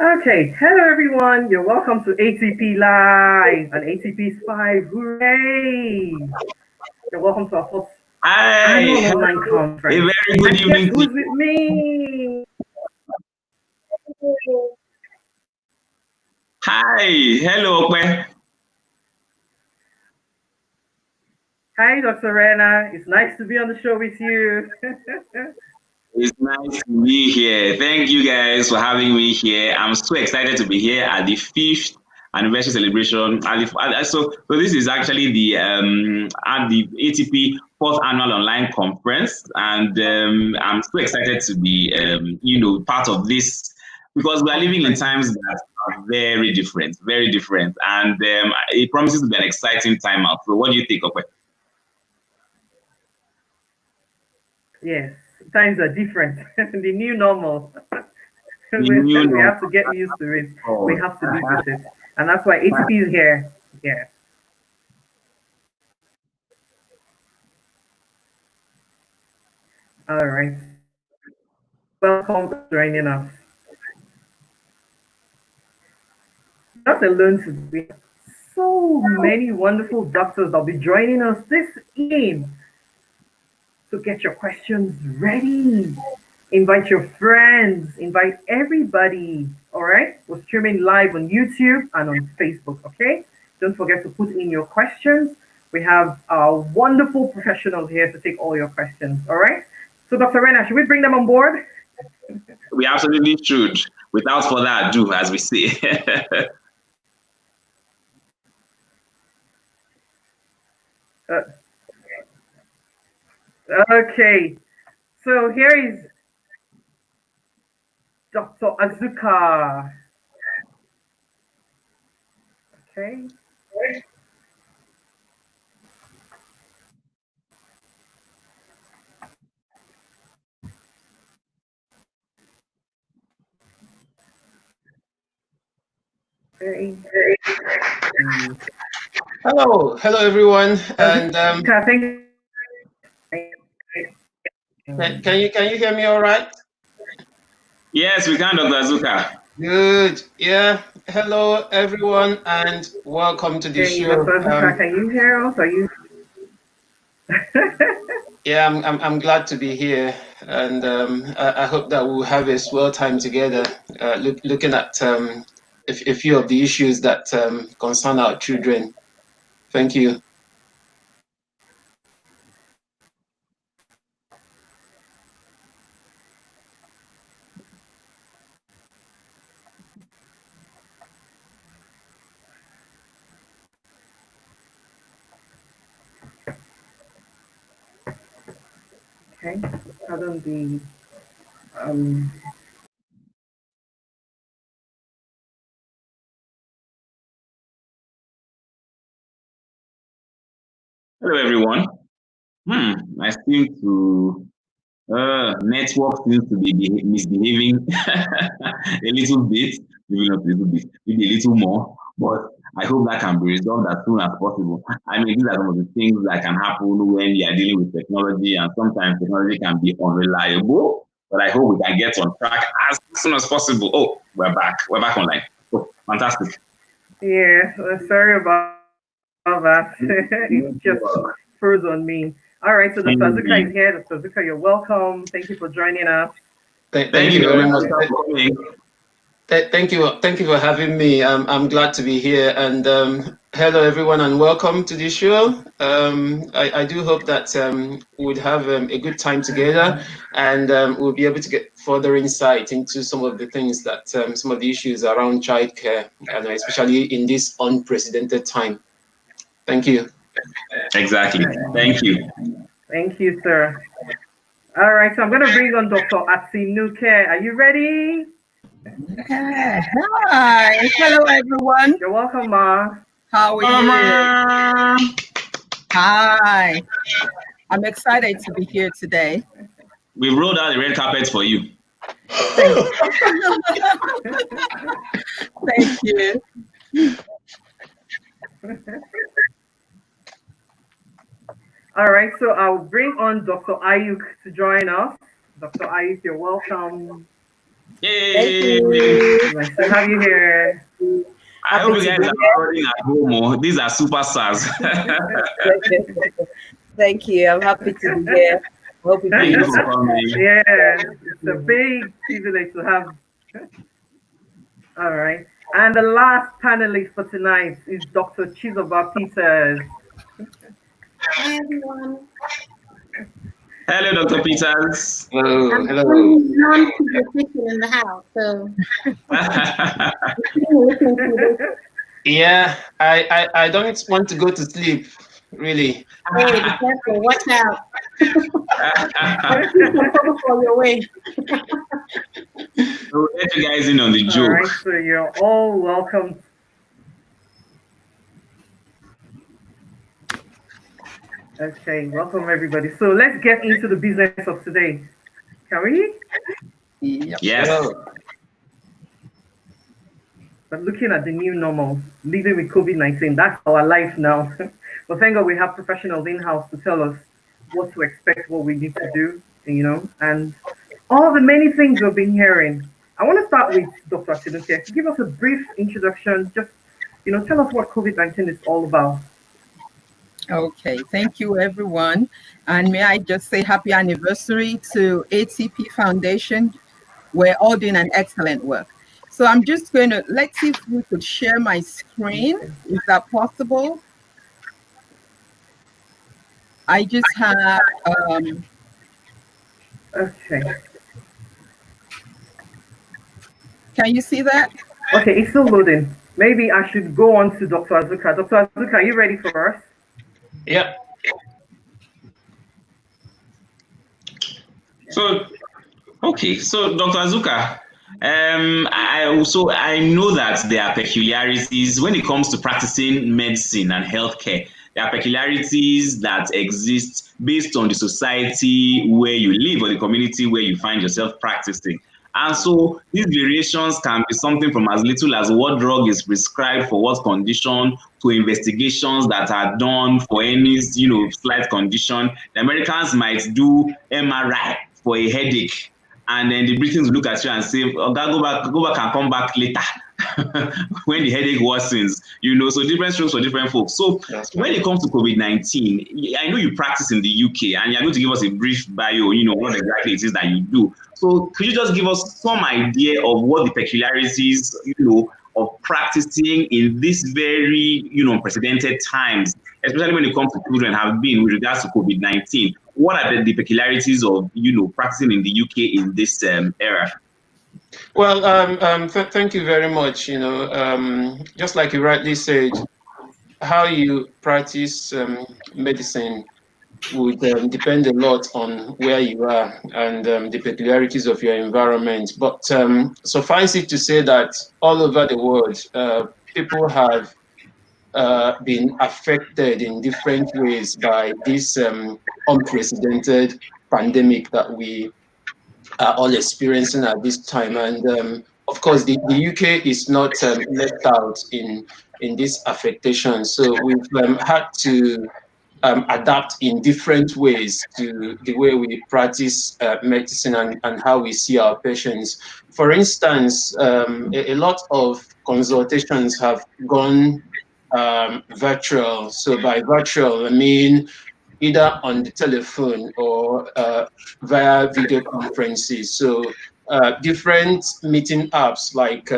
Okay, hello everyone. You're welcome to ATP Live and ATP's 5. Hooray! You're welcome to our first Hi, annual online hello. A conference. very good And guess evening to who's you. with me? Hi, hello, Okwe. Hi, Dr. Rena. It's nice to be on the show with you. It's nice to be here. Thank you guys for having me here. I'm so excited to be here at the fifth anniversary celebration. So this is actually the at the ATP fourth annual online conference, and I'm so excited to be part of this because we are living in Conference. times that are very different, and it promises to be an exciting time out. So what do you think, Okwe? Yes, times are different. The new normal. The we new we normal. have to get used to it. We Oh, have to live with it. And that's why ATP is here. Yeah. All right. Welcome for joining us. Not alone today. So many wonderful doctors that'll be joining us this evening. So get your questions ready. Invite your friends. Invite everybody. All right? We're streaming live on YouTube and on Facebook. Okay? Don't forget to put in your questions. We have our wonderful professionals here to take all your questions. All right? So, Dr. Rena, should we bring them on board? we absolutely should. Without further ado, as we say. Uh, okay. So here is Dr. Azuka. Okay. Okay. Hello everyone, and Azuka, thank you. can you hear me all right? Yes, we can, Dr. Azuka. Good, yeah. Hello everyone, and welcome to the Hey, show. Dr. Azuka, can you hear us? Are you? Yeah, I'm glad to be here, and I hope that we'll have a swell time together, looking at a few of the issues that concern our children. Thank you. Okay. Pardon the um. Hello, everyone. I seem to network seems to be misbehaving a little bit, maybe not a little bit, maybe a little more. But I hope that can be resolved as soon as possible. I mean, these are some of the things that can happen when you are dealing with technology, and sometimes technology can be unreliable. But I hope we can get on track as soon as possible. Oh, we're back. We're back online. Oh, fantastic. Yeah, sorry about that. It just froze on me. All right, so Dr. Azuka is here. Dr. Azuka, you're welcome. Thank you for joining us. Thank Thank you, you Dr. very much. Azuka, for coming. Thank you for having me. I'm glad to be here, and hello everyone, and welcome to this show. I do hope that we'll have a good time together, and we'll be able to get further insight into some of the things that some of the issues around childcare, and especially in this unprecedented time. Thank you. Exactly. Thank you. Thank you, sir. All right, so I'm going to bring on Dr. Atinuke. Are you ready? Hi, hello everyone. You're welcome, Ma. How are you? Hi, I'm excited to be here today. We've rolled out the red carpet for you. Thank thank you. All right, so I'll bring on Dr. Ayuk to join us. Dr. Ayuk, you're welcome. Thank Yay! you. Nice to Thank have you here. you. I hope Happy you to guys be are recording at home. Oh. These are superstars. here. Thank you. I'm happy to be here. I hope we've been Thank you able for to. coming. Yeah, it's a big privilege to have. All right. And the last panelist for tonight is Dr. Chizoba Peters. Hi everyone. Hello, Dr. Peters. Hello, I'm the hello. only non-pediatrician in the house, so listening to this. Yeah, I don't want to go to sleep, really. Hey, be careful. Watch out. I'll keep some trouble for your way. We'll let you guys in on the All joke. right, so you're all welcome. Okay, welcome everybody. So let's get into the business of today. Can we? Yep. Yes. Hello. But looking at the new normal, living with COVID-19, that's our life now. But thank God we have professionals in-house to tell us what to expect, what we need to do, and all the many things we've been hearing. I want to start with Dr. Chinuke. Give us a brief introduction. Just, tell us what COVID-19 is all about. Okay, thank you everyone. And may I just say happy anniversary to ATP Foundation. We're all doing an excellent work. So I'm just going to, let's see if we could share my screen. Okay. Is that possible? I just have, Okay. can you see that? Okay, it's still loading. Maybe I should go on to Dr. Azuka. Dr. Azuka, are you ready for us? Yep. So, okay. So, Dr. Azuka, I know that there are peculiarities when it comes to practicing medicine and healthcare. There are peculiarities that exist based on the society where you live or the community where you find yourself practicing. And so these variations can be something from as little as what drug is prescribed for what condition to investigations that are done for any slight condition. The Americans might do MRI for a headache, and then the Britons look at you and say, "Oh, go back and come back later." When the headache worsens, so different strokes for different folks. So That's when right. it comes to COVID-19, I know you practice in the UK and you're going to give us a brief bio, what exactly it is that you do. So could you just give us some idea of what the peculiarities, of practicing in this very, unprecedented times, especially when it comes to children, have been with regards to COVID-19? What are the peculiarities of, practicing in the UK in this era? Well, thank you very much. Just like you rightly said, how you practice medicine would depend a lot on where you are and the peculiarities of your environment. But suffice it to say that all over the world, people have been affected in different ways by this unprecedented pandemic that we are all experiencing at this time. And of course, the UK is not left out in this affectation. So we've had to adapt in different ways to the way we practice medicine and how we see our patients. For instance, a lot of consultations have gone virtual. So by virtual, I mean either on the telephone or via video conferences. So different meeting apps like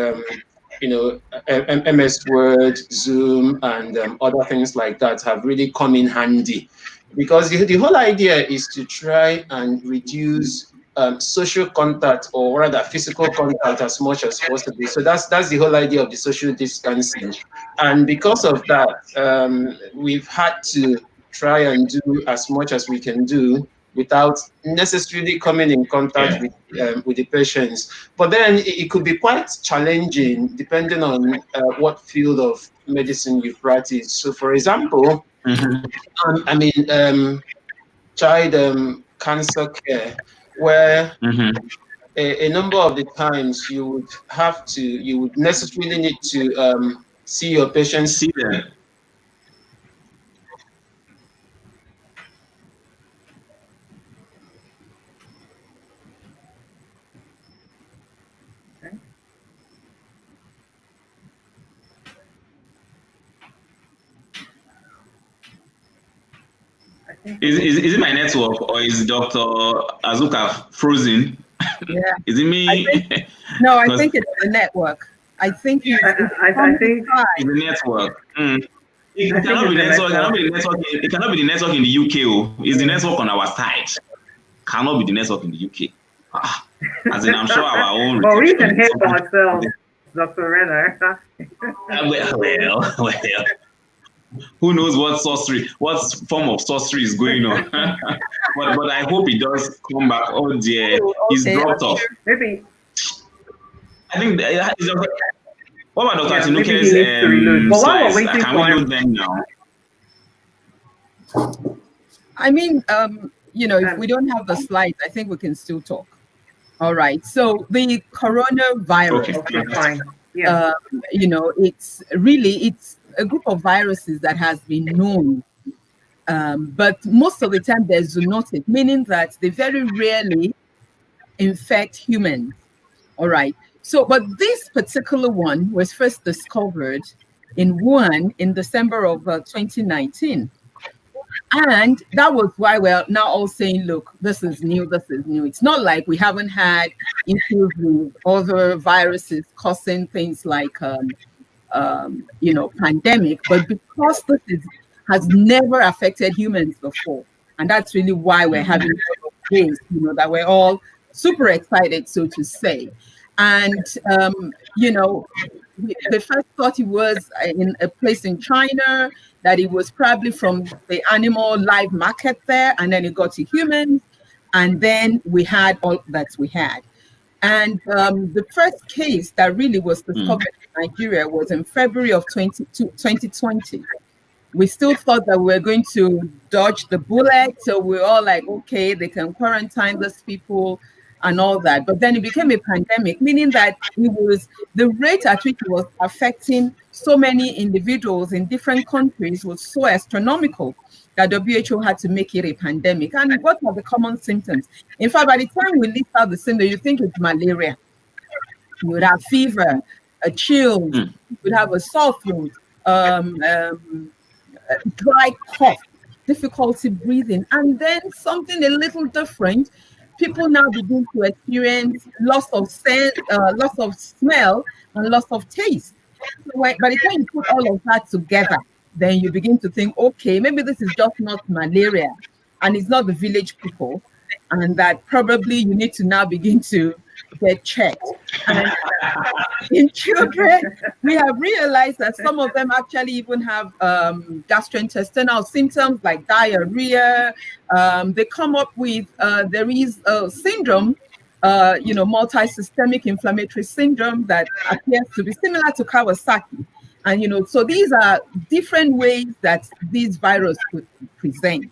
MS Word, Zoom, and other things like that have really come in handy because the whole idea is to try and reduce social contact or rather physical contact as much as possible. So that's the whole idea of the social distancing, and because of that, we've had to try and do as much as we can do without necessarily coming in contact Yeah. with the patients. But then it could be quite challenging depending on what field of medicine you practice. So, for example, Mm-hmm. I mean, child cancer care, where Mm-hmm. a number of the times you would necessarily need to see your patients. See them. Is it my network or is Dr. Azuka frozen? Yeah. Is it me? I Because think it's the network. I think he's I think it's the network. It I think cannot it's be the network. network. It cannot be the network in the UK. Oh. It's the network on our side. Cannot be the network in the UK. As in, I'm sure our own Well, we reception can is hear something. ourselves, Dr. Renner. Well. Who knows what form of sorcery is going on? but I hope it does come back. Oh dear, he's okay. dropped off. Maybe, I think. What about Dr. yeah, maybe he Tinuke's needs to reload. But while we're slides? waiting Can we for him, load them now? I mean, if we um, don't have the slides, I think we can still talk. All right. So the coronavirus, okay, fine. Yeah. it's a group of viruses that has been known. But most of the time they're zoonotic, meaning that they very rarely infect humans. All right. So, but this particular one was first discovered in Wuhan in December of 2019. And that was why we're now all saying, look, this is new, this is new. It's not like we haven't had issues with other viruses causing things like, pandemic, but because has never affected humans before. And that's really why we're having days, that we're all super excited, so to say. And, they first thought it was in a place in China, that it was probably from the animal live market there, and then it got to humans, and then we had all that we had. And the first case that really was discovered in Nigeria was in February of 2020. We still thought that we were going to dodge the bullet. So we're all like, okay, they can quarantine those people and all that. But then it became a pandemic, meaning that the rate at which it was affecting so many individuals in different countries was so astronomical that WHO had to make it a pandemic. And what are the common symptoms? In fact, by the time we list out the symptoms, you think it's malaria. You would have fever, a chills, you would have a sore throat, dry cough, difficulty breathing, and then something a little different. People now begin to experience loss of sense, loss of smell, and loss of taste. So by the time you put all of that together, then you begin to think, okay, maybe this is just not malaria, and it's not the village people, and that probably you need to now begin to get checked. And in children, we have realized that some of them actually even have gastrointestinal symptoms like diarrhea. They come up with, there is a syndrome, multi-systemic inflammatory syndrome that appears to be similar to Kawasaki. And, so these are different ways that these virus could present.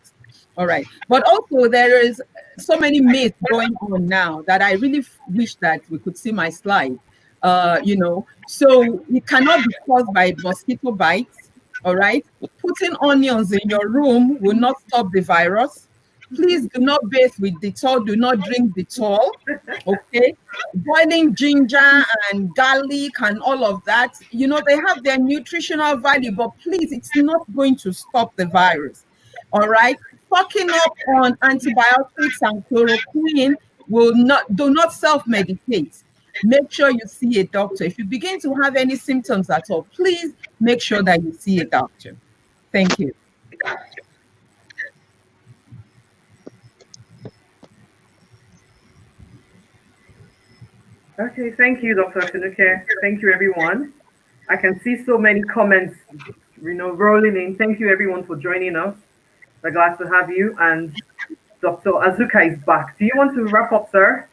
All right. But also there is so many myths going on now that I really wish that we could see my slide. So it cannot be caused by mosquito bites. All right. Putting onions in your room will not stop the virus. Please do not bathe with Dettol. Do not drink Dettol. Okay. Boiling ginger and garlic and all of that, they have their nutritional value, but please, it's not going to stop the virus. All right. Stocking up on antibiotics and chloroquine do not self-medicate. Make sure you see a doctor. If you begin to have any symptoms at all, please make sure that you see a doctor. Thank you. Okay, thank you, Dr. Tinuke. Thank you, everyone. I can see so many comments, rolling in. Thank you, everyone, for joining us. We're glad to have you. And Dr. Azuka is back. Do you want to wrap up, sir?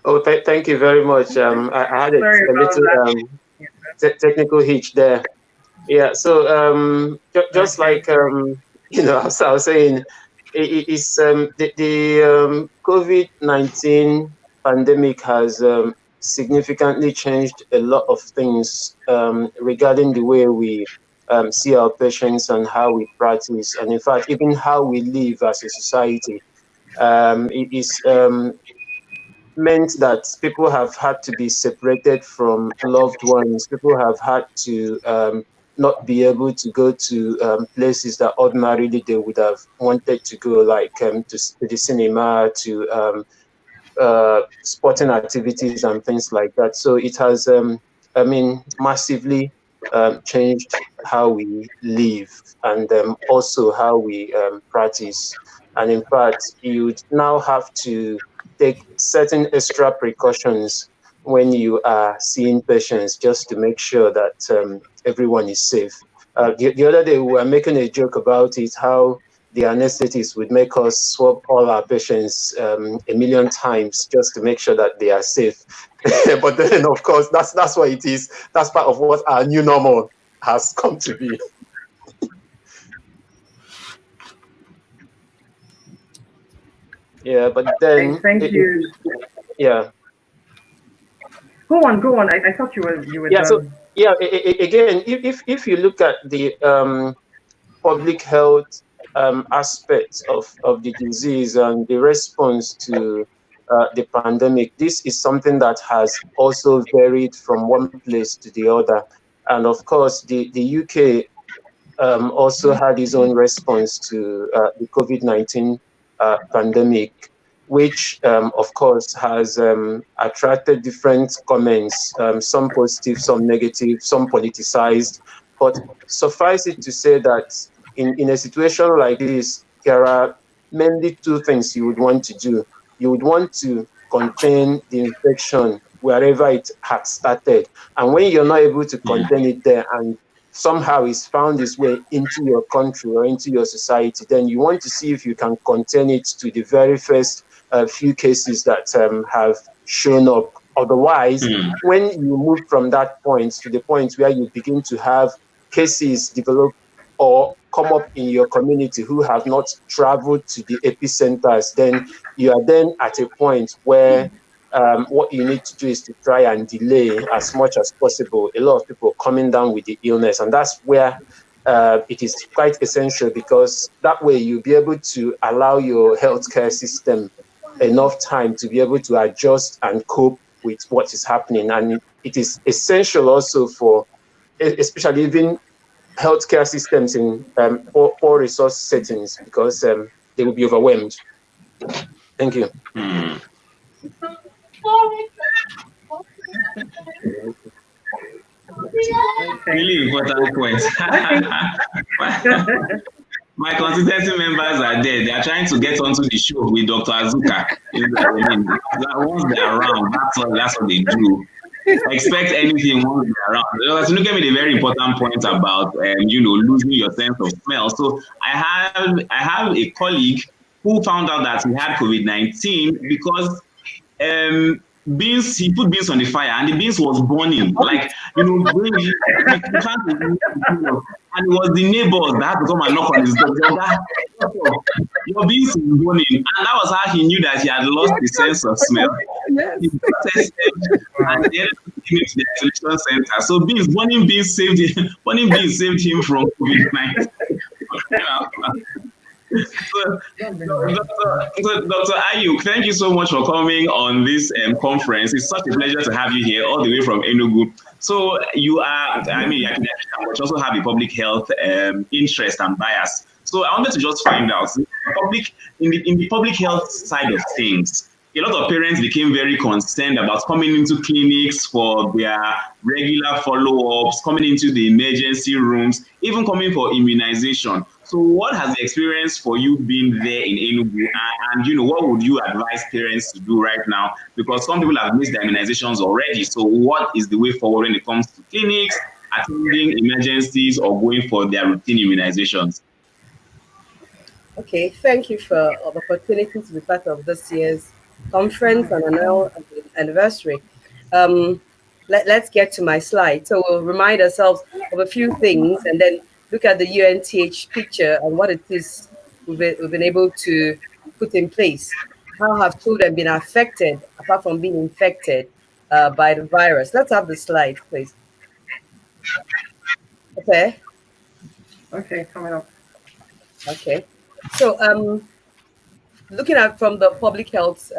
Oh, thank you very much. I had a little technical hitch there. Yeah, so just like as I was saying, it's the COVID-19 pandemic has significantly changed a lot of things regarding the way we see our patients and how we practice, and in fact, even how we live as a society. It is meant that people have had to be separated from loved ones. People have had to not be able to go to places that ordinarily they would have wanted to go, like to the cinema, to sporting activities and things like that. So it has, I mean, massively changed how we live and also how we practice. And in fact, you now have to take certain extra precautions when you are seeing patients just to make sure that everyone is safe. The other day, we were making a joke about it, how the anesthetist would make us swab all our patients a million times just to make sure that they are safe. But then, of course, that's what it is. That's part of what our new normal has come to be. Yeah, but Okay, then, thank you. yeah. Go on, go on. I thought you were Yeah, so done. yeah, again, if you look at the public health aspects of the disease and the response to the pandemic, this is something that has also varied from one place to the other. And of course, the UK also had its own response to the COVID-19 pandemic, which, of course, has attracted different comments, some positive, some negative, some politicized. But suffice it to say that in a situation like this, there are mainly two things you would want to do. You would want to contain the infection wherever it had started. And when you're not able to contain it there and somehow it's found its way into your country or into your society, then you want to see if you can contain it to the very first few cases that have shown up. Otherwise, when you move from that point to the point where you begin to have cases develop or come up in your community who have not traveled to the epicenters, then you are then at a point where what you need to do is to try and delay as much as possible a lot of people coming down with the illness. And that's where it is quite essential, because that way you'll be able to allow your healthcare system enough time to be able to adjust and cope with what is happening. And it is essential also for, especially even healthcare systems in poor resource settings, because they will be overwhelmed. Thank you. Okay. Really important point. My consistency members are there. They are trying to get onto the show with Dr. Azuka. Once they're around, that's what they do. Expect anything once they're around. Tinuke made a very important point about losing your sense of smell. So I have a colleague who found out that he had COVID-19 because beans, he put beans on the fire and the beans was burning. Like, when he can't, and it was the neighbors that had to come and knock on his door. Your beans is burning. And that was how he knew that he had lost the sense of smell. Yes. He tested and then he went to the isolation center. So burning beans saved him from COVID-19. So, Dr. Ayuk, thank you so much for coming on this conference. It's such a pleasure to have you here all the way from Enugu. So you are, academic, but you also have a public health interest and bias. So I wanted to just find out, in the public health side of things, a lot of parents became very concerned about coming into clinics for their regular follow-ups, coming into the emergency rooms, even coming for immunization. So what has the experience for you been there in Enugu? And what would you advise parents to do right now? Because some people have missed their immunizations already. So what is the way forward when it comes to clinics, attending emergencies, or going for their routine immunizations? Okay, thank you for the opportunity to be part of this year's conference and now anniversary. Let's get to my slide. So we'll remind ourselves of a few things and then look at the UNTH picture and what it is we've been able to put in place. How have children been affected, apart from being infected by the virus? Let's have the slide, please. Okay. Okay, coming up. Okay. So looking at from the public health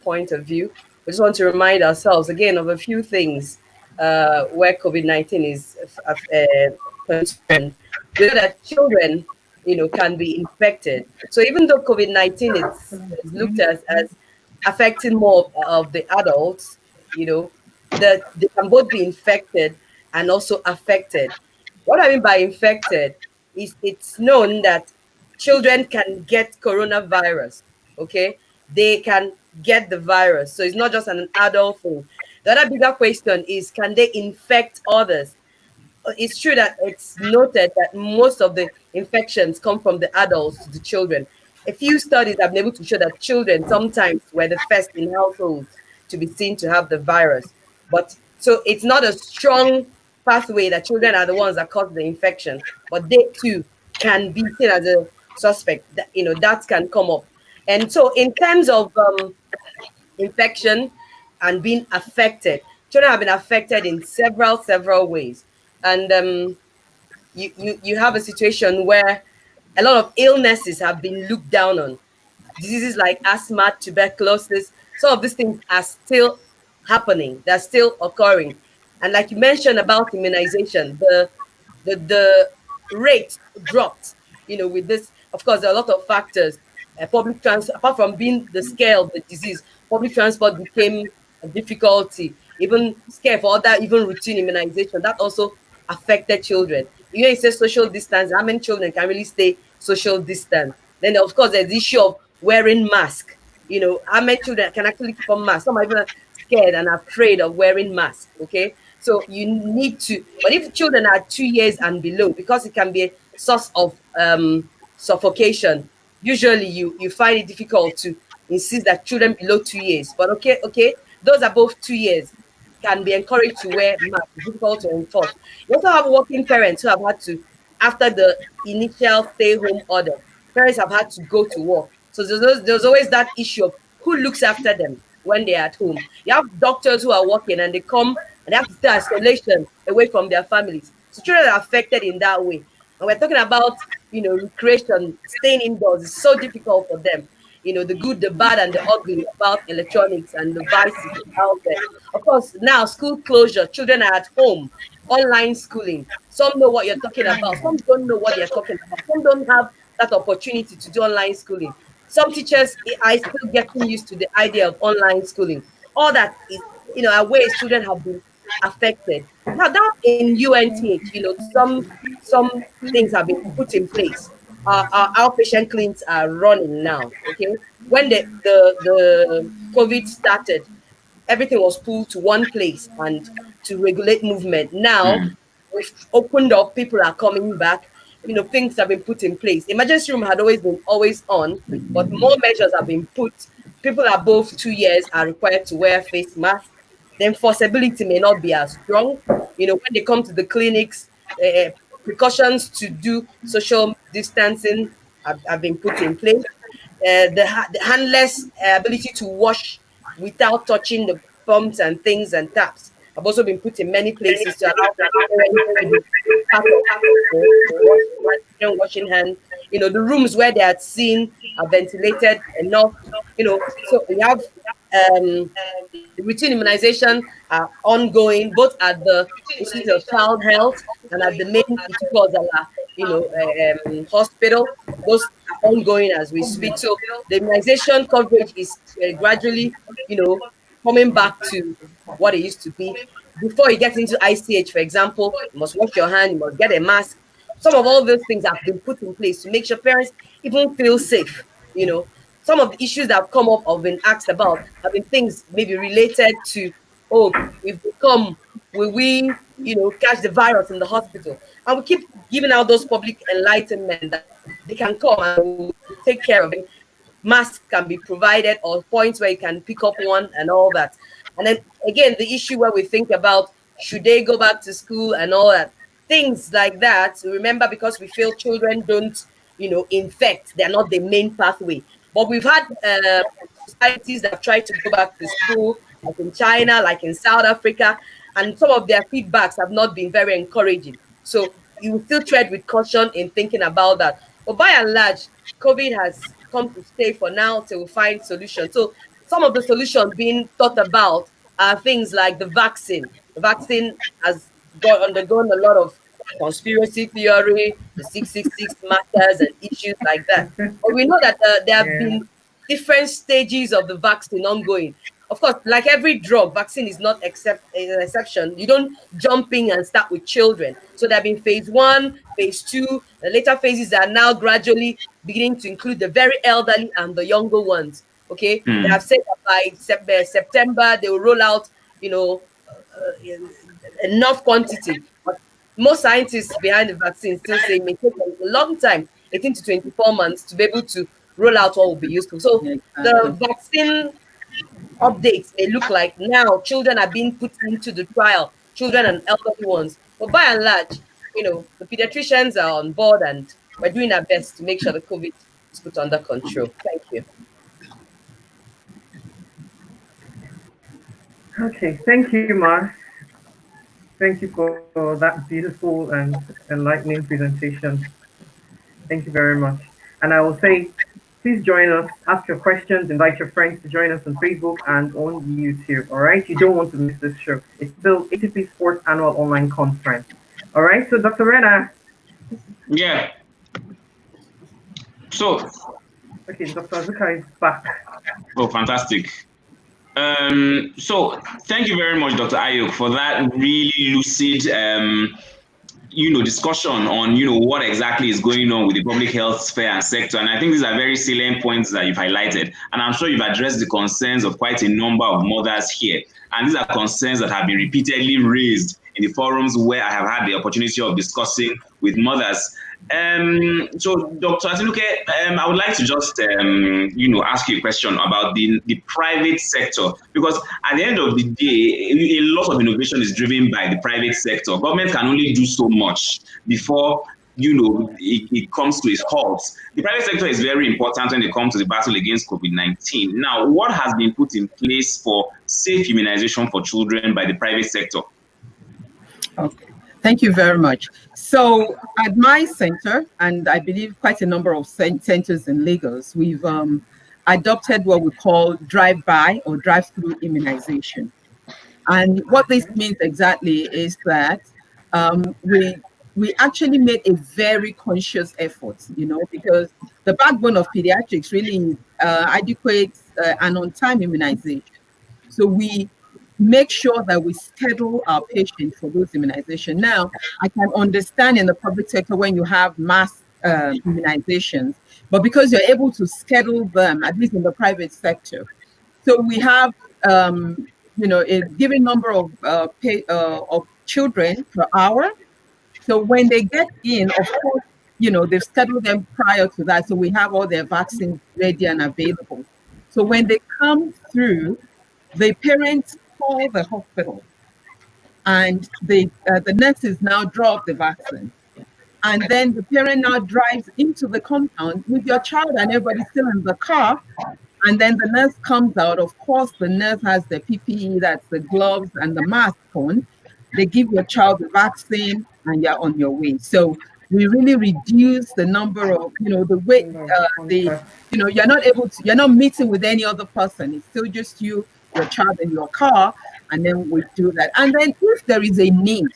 point of view, we just want to remind ourselves again of a few things where COVID-19 is concerned, we know that children, can be infected. So even though COVID-19 is looked at as affecting more of the adults, that they can both be infected and also affected. What I mean by infected is it's known that children can get coronavirus. Okay, they can get the virus, so it's not just an adult thing. The other bigger question is, can they infect others? It's true that it's noted that most of the infections come from the adults to the children. A few studies have been able to show that children sometimes were the first in households to be seen to have the virus. But so it's not a strong pathway that children are the ones that cause the infection, but they too can be seen as a suspect. That, that can come up. And so, in terms of infection and being affected, children have been affected in several ways. And you have a situation where a lot of illnesses have been looked down on. Diseases like asthma, tuberculosis, some of these things are still happening, they're still occurring. And like you mentioned about immunization, the rate dropped. With this, of course, there are a lot of factors. Public transport, apart from being the scale of the disease, public transport became a difficulty. Even scare for other, even routine immunization, that also affected children. You say social distance, how many children can really stay social distance? Then, of course, there's the issue of wearing mask. How many children can actually keep on mask? Some are even scared and afraid of wearing mask. Okay, so you need to. But if children are 2 years and below, because it can be a source of suffocation, usually you find it difficult to insist that children below 2 years. But okay, those above 2 years can be encouraged to wear masks. It's difficult to enforce. You also have working parents who have had to, after the initial stay-home order, parents have had to go to work. So there's always that issue of who looks after them when they're at home. You have doctors who are working and they come and they have to stay isolation away from their families. So children are affected in that way. And we're talking about, recreation, staying indoors is so difficult for them. The good, the bad, and the ugly about electronics and the vices out there. Of course, now school closure, children are at home, online schooling. Some know what you're talking about, some don't know what they're talking about, some don't have that opportunity to do online schooling. Some teachers are still getting used to the idea of online schooling. All that is, are ways children have been affected. Now, down in UNTH, some things have been put in place. Our outpatient clinics are running now. Okay, when the COVID started, everything was pulled to one place and to regulate movement. Now Mm, we've opened up, people are coming back. Things have been put in place. Emergency room had always been always on, but more measures have been put. People above 2 years are required to wear face masks. The enforceability may not be as strong. When they come to the clinics, precautions to do social distancing have been put in place. The handless ability to wash without touching the pumps and things and taps have also been put in many places to allow parents to be part of washing hands. The rooms where they are seen are ventilated enough. So we have um, routine immunization are ongoing both at the Institute of Child Health and at the main Itukozala, hospital. Those are ongoing as we speak. So the immunization coverage is gradually, coming back to what it used to be. Before you get into ICH, for example, you must wash your hand, you must get a mask. Some of all those things have been put in place to make sure parents even feel safe. Some of the issues that have come up, have been asked about, have been things maybe related to, oh, if they come, will we, catch the virus in the hospital? And we keep giving out those public enlightenment that they can come and we'll take care of it. Masks can be provided or points where you can pick up one and all that. And then again, the issue where we think about should they go back to school and all that, things like that. Remember, because we feel children don't, infect, they're not the main pathway. But we've had societies that have tried to go back to school, like in China, like in South Africa, and some of their feedbacks have not been very encouraging. So you will still tread with caution in thinking about that. But by and large, COVID has come to stay for now till we find solutions. So some of the solutions being thought about are things like the vaccine. The vaccine has undergone a lot of conspiracy theory, the 666 matters, and issues like that. But we know that there have Yeah. been different stages of the vaccine ongoing. Of course, like every drug, vaccine is not an exception. You don't jump in and start with children. So there have been phase 1, phase 2. The later phases are now gradually beginning to include the very elderly and the younger ones. Okay, they Hmm. have said that by September they will roll out, you know, enough quantity. But most scientists behind the vaccine still say it may take a long time, 18 to 24 months, to be able to roll out what will be useful. So Exactly. the vaccine updates may look like now children are being put into the trial, children and elderly ones. But by and large, the pediatricians are on board and we're doing our best to make sure the COVID is put under control. Thank you. Okay, thank you, Mar. Thank you for that beautiful and enlightening presentation. Thank you very much. And I will say, please join us, ask your questions, invite your friends to join us on Facebook and on YouTube. All right, you don't want to miss this show. It's still ATP Sports Annual Online Conference. All right, so Dr. Rena. Yeah. So, Okay, Dr. Azuka is back. oh, fantastic. So thank you very much, Dr. Ayuk, for that really lucid, discussion on, what exactly is going on with the public health sphere and sector. And I think these are very salient points that you've highlighted. And I'm sure you've addressed the concerns of quite a number of mothers here. And these are concerns that have been repeatedly raised in the forums where I have had the opportunity of discussing with mothers. So, Dr. Atinuke, I would like to just, ask you a question about the private sector, because at the end of the day, a lot of innovation is driven by the private sector. Government can only do so much before it comes to its halt. The private sector is very important when it comes to the battle against COVID-19. Now, what has been put in place for safe immunization for children by the private sector? Okay, thank you very much. So at my center, and I believe quite a number of centers in Lagos, we've adopted what we call drive-by or drive-through immunization. And what this means exactly is that we actually made a very conscious effort, because the backbone of pediatrics really is adequate and on-time immunization. So we make sure that we schedule our patients for those immunizations. Now, I can understand in the public sector when you have mass immunizations, but because you're able to schedule them, at least in the private sector. So we have, a given number of children per hour. So when they get in, of course, they've scheduled them prior to that. So we have all their vaccines ready and available. So when they come through, the parents call the hospital and the nurses now drop the vaccine. And then the parent now drives into the compound with your child and everybody still in the car. And then the nurse comes out. Of course, the nurse has the PPE, that's the gloves and the mask on. They give your child the vaccine and you're on your way. So we really reduce the number of, the way, you're not meeting with any other person. It's still just you, your child in your car, and then we do that. And then if there is a need,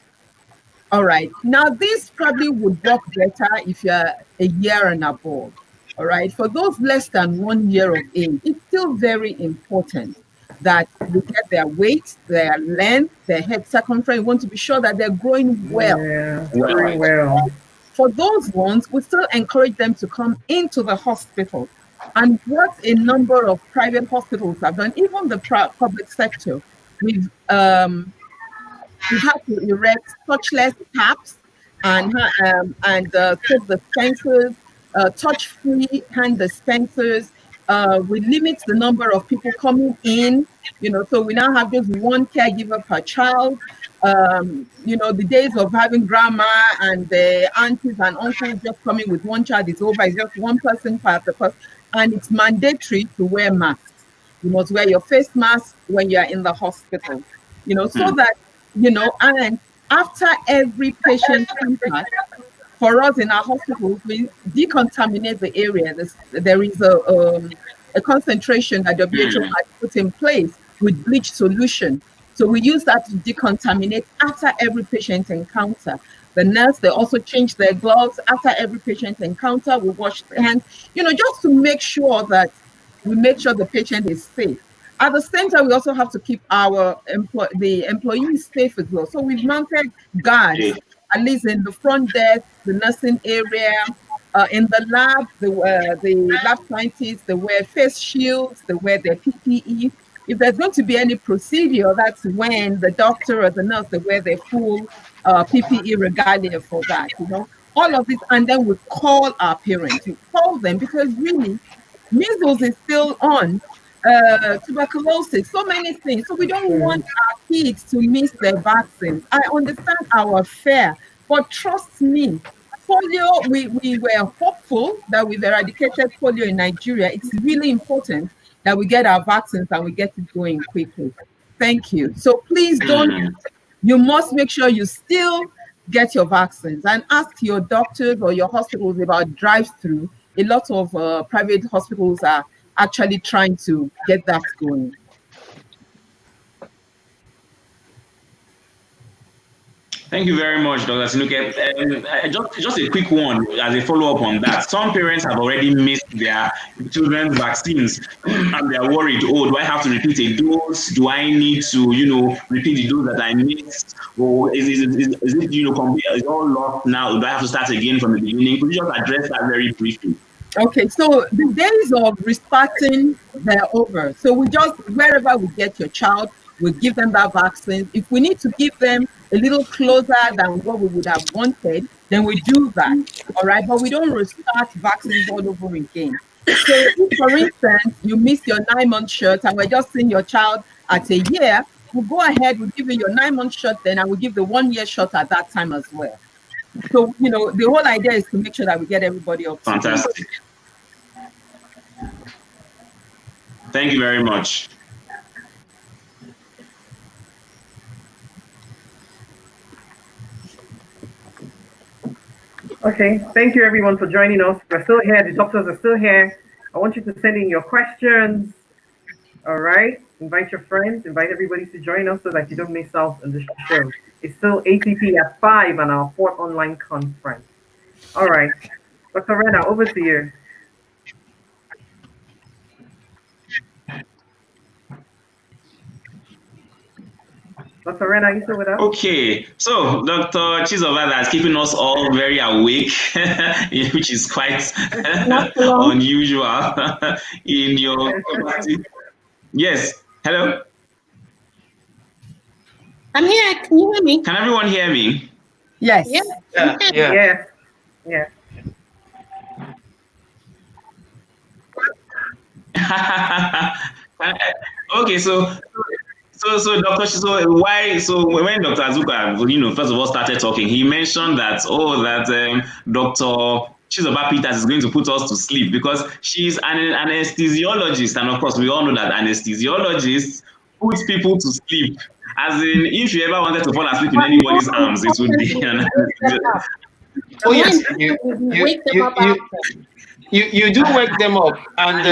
all right, now this probably would work better if you're a year and above. All right, for those less than 1 year of age, it's still very important that we get their weight, their length, their head circumference. We want to be sure that they're growing well. Yeah, very well. For those ones, we still encourage them to come into the hospital. And what a number of private hospitals have done, even the public sector, we've had to erect touchless taps and soap dispensers, touch-free hand dispensers. We limit the number of people coming in, so we now have just one caregiver per child. The days of having grandma and the aunties and uncles just coming with one child is over. It's just one person per person. And it's mandatory to wear masks. You must wear your face mask when you're in the hospital, so that, and after every patient contact, for us in our hospitals, we decontaminate the area. There is a concentration that WHO has put in place with bleach solution. So we use that to decontaminate after every patient encounter. The nurse, they also change their gloves after every patient encounter. We wash their hands, just to make sure that we make sure the patient is safe. At the same time, we also have to keep the employees safe as well. So we've mounted guards, at least in the front desk, the nursing area, in the lab, the lab scientists, they wear face shields, they wear their PPE. If there's going to be any procedure, that's when the doctor or the nurse, they wear their full PPE regalia for that, all of this. And then we call our parents, we call them, because really, measles is still on, tuberculosis, so many things. So we don't want our kids to miss their vaccines. I understand our fear, but trust me, polio, we were hopeful that we've eradicated polio in Nigeria. It's really important that we get our vaccines and we get it going quickly. Thank you. So please you must make sure you still get your vaccines, and ask your doctors or your hospitals about drive-through. A lot of private hospitals are actually trying to get that going. Thank you very much, Dr. Sinuke. Just a quick one as a follow-up on that. Some parents have already missed their children's vaccines and they are worried, oh, do I have to repeat a dose? Do I need to, repeat the dose that I missed? Or is it is all lost now? Do I have to start again from the beginning? Could you just address that very briefly? Okay, so the days of restarting, they're over. So we just, wherever we get your child, we give them that vaccine. If we need to give them a little closer than what we would have wanted, then we do that, all right? But we don't restart vaccines all over again. So if, for instance, you miss your 9-month shot and we're just seeing your child at a year, we'll go ahead, we'll give you your 9-month shot then, and we'll give the 1-year shot at that time as well. So, the whole idea is to make sure that we get everybody up to date. Fantastic. Thank you very much. Okay, thank you everyone for joining us. We're still here, the doctors are still here. I want you to send in your questions. All right, invite your friends, invite everybody to join us so that you don't miss out on the show. It's still ATP at 5 and our 4th online conference. All right, Dr. Rena, over to you. Dr. Rena, are you still with us? Okay, so Dr. Chizoba is keeping us all very awake, which is quite unusual in your capacity. Yes, hello? I'm here. Can you hear me? Can everyone hear me? Yes. Yes. Okay, so Dr. So when Dr. Azuka, first of all started talking, he mentioned that Dr. Chizoba Peters is going to put us to sleep because she's an anesthesiologist, and of course we all know that anesthesiologists put people to sleep. As in, if you ever wanted to fall asleep in anybody's arms, it would be an anesthesiologist. Oh yes, you do wake them up, and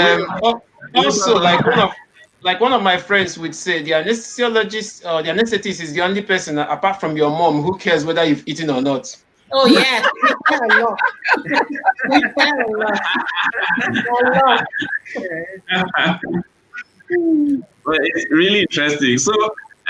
also like one of my friends would say, the anesthesiologist or the anesthetist is the only person apart from your mom who cares whether you've eaten or not. Oh yeah, we care a lot. We care a lot. Well, it's really interesting. So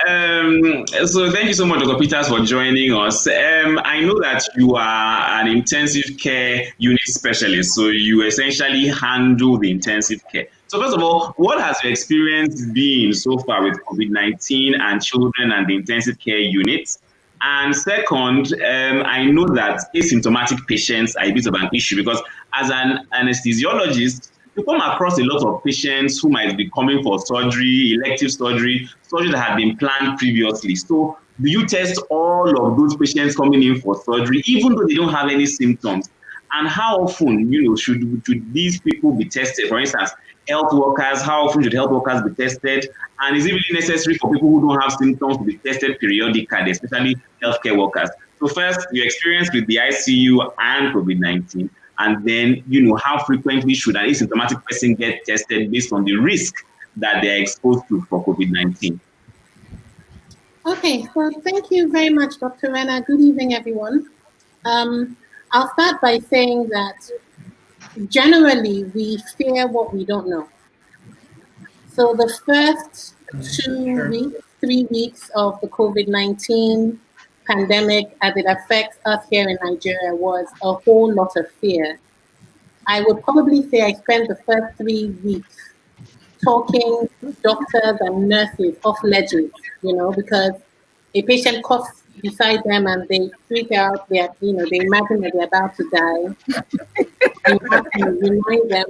thank you so much, Dr. Peters, for joining us. I know that you are an intensive care unit specialist, so you essentially handle the intensive care. So first of all, what has your experience been so far with COVID-19 and children and the intensive care units? And second, I know that asymptomatic patients are a bit of an issue because as an anesthesiologist, you come across a lot of patients who might be coming for surgery, elective surgery that had been planned previously. So do you test all of those patients coming in for surgery, even though they don't have any symptoms? And how often, should these people be tested? For instance, health workers, how often should health workers be tested? And is it really necessary for people who don't have symptoms to be tested periodically, especially healthcare workers? So first, your experience with the ICU and COVID-19, and then, how frequently should an asymptomatic person get tested based on the risk that they're exposed to for COVID-19? Okay, so thank you very much, Dr. Rena. Good evening, everyone. I'll start by saying that generally we fear what we don't know. So the first Sure. 3 weeks of the COVID-19 pandemic as it affects us here in Nigeria was a whole lot of fear. I would probably say I spent the first 3 weeks talking doctors and nurses off ledges, because a patient coughs beside them and they freak out, they imagine that they're about to die. You have to remind them.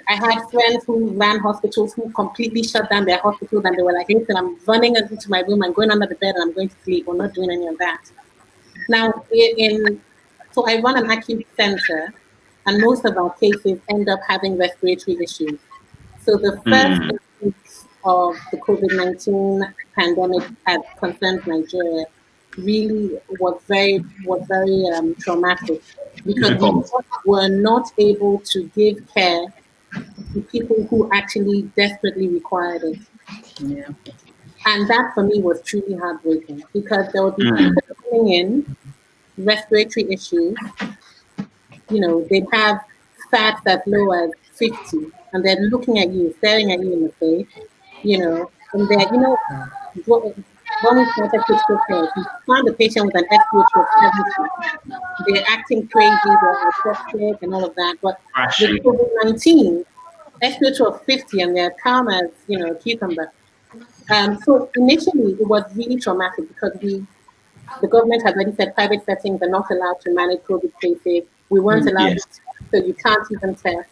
I had friends who ran hospitals who completely shut down their hospitals and they were like, listen, I'm running into my room, I'm going under the bed and I'm going to sleep. We're not doing any of that. Now, so I run an acute center and most of our cases end up having respiratory issues. So the first Mm. 8 weeks of the COVID-19 pandemic as concerns Nigeria really was very traumatic because we Difficult. were not able to give care to people who actually desperately required it. Yeah. And that for me was truly heartbreaking because there would be Mm. people coming in, respiratory issues, they'd have stats as low as 50 and they're looking at you, staring at you in the face, and when we started critical care, we found a patient with an SpO2 of 70. They're acting crazy, they're exhausted and all of that. But with Crashing. COVID-19, SpO2 of 50 and they're calm as, a cucumber. So initially it was really traumatic because the government has already said private settings are not allowed to manage COVID cases. We weren't allowed to Yes. test, so you can't even test.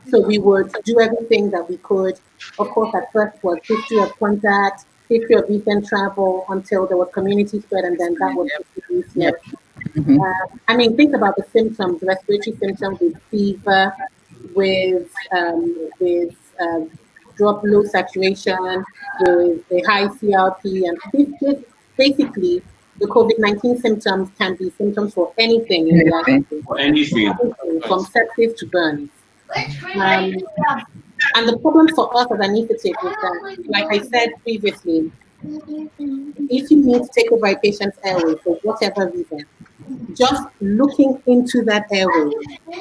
So we would do everything that we could. Of course, at first was history of contact, history of recent travel until there was community spread, and then that was Yep. easier. Yep. Hmm. Think about the symptoms, respiratory symptoms with fever, with drop low saturation, with a high CRP, and this basically the COVID-19 symptoms can be symptoms for anything in Anything. reality, For anything. everything from sepsis to burns. Um, and the problem for us as anesthetists is that, like I said previously, if you need to take over a patient's airway for whatever reason, just looking into that airway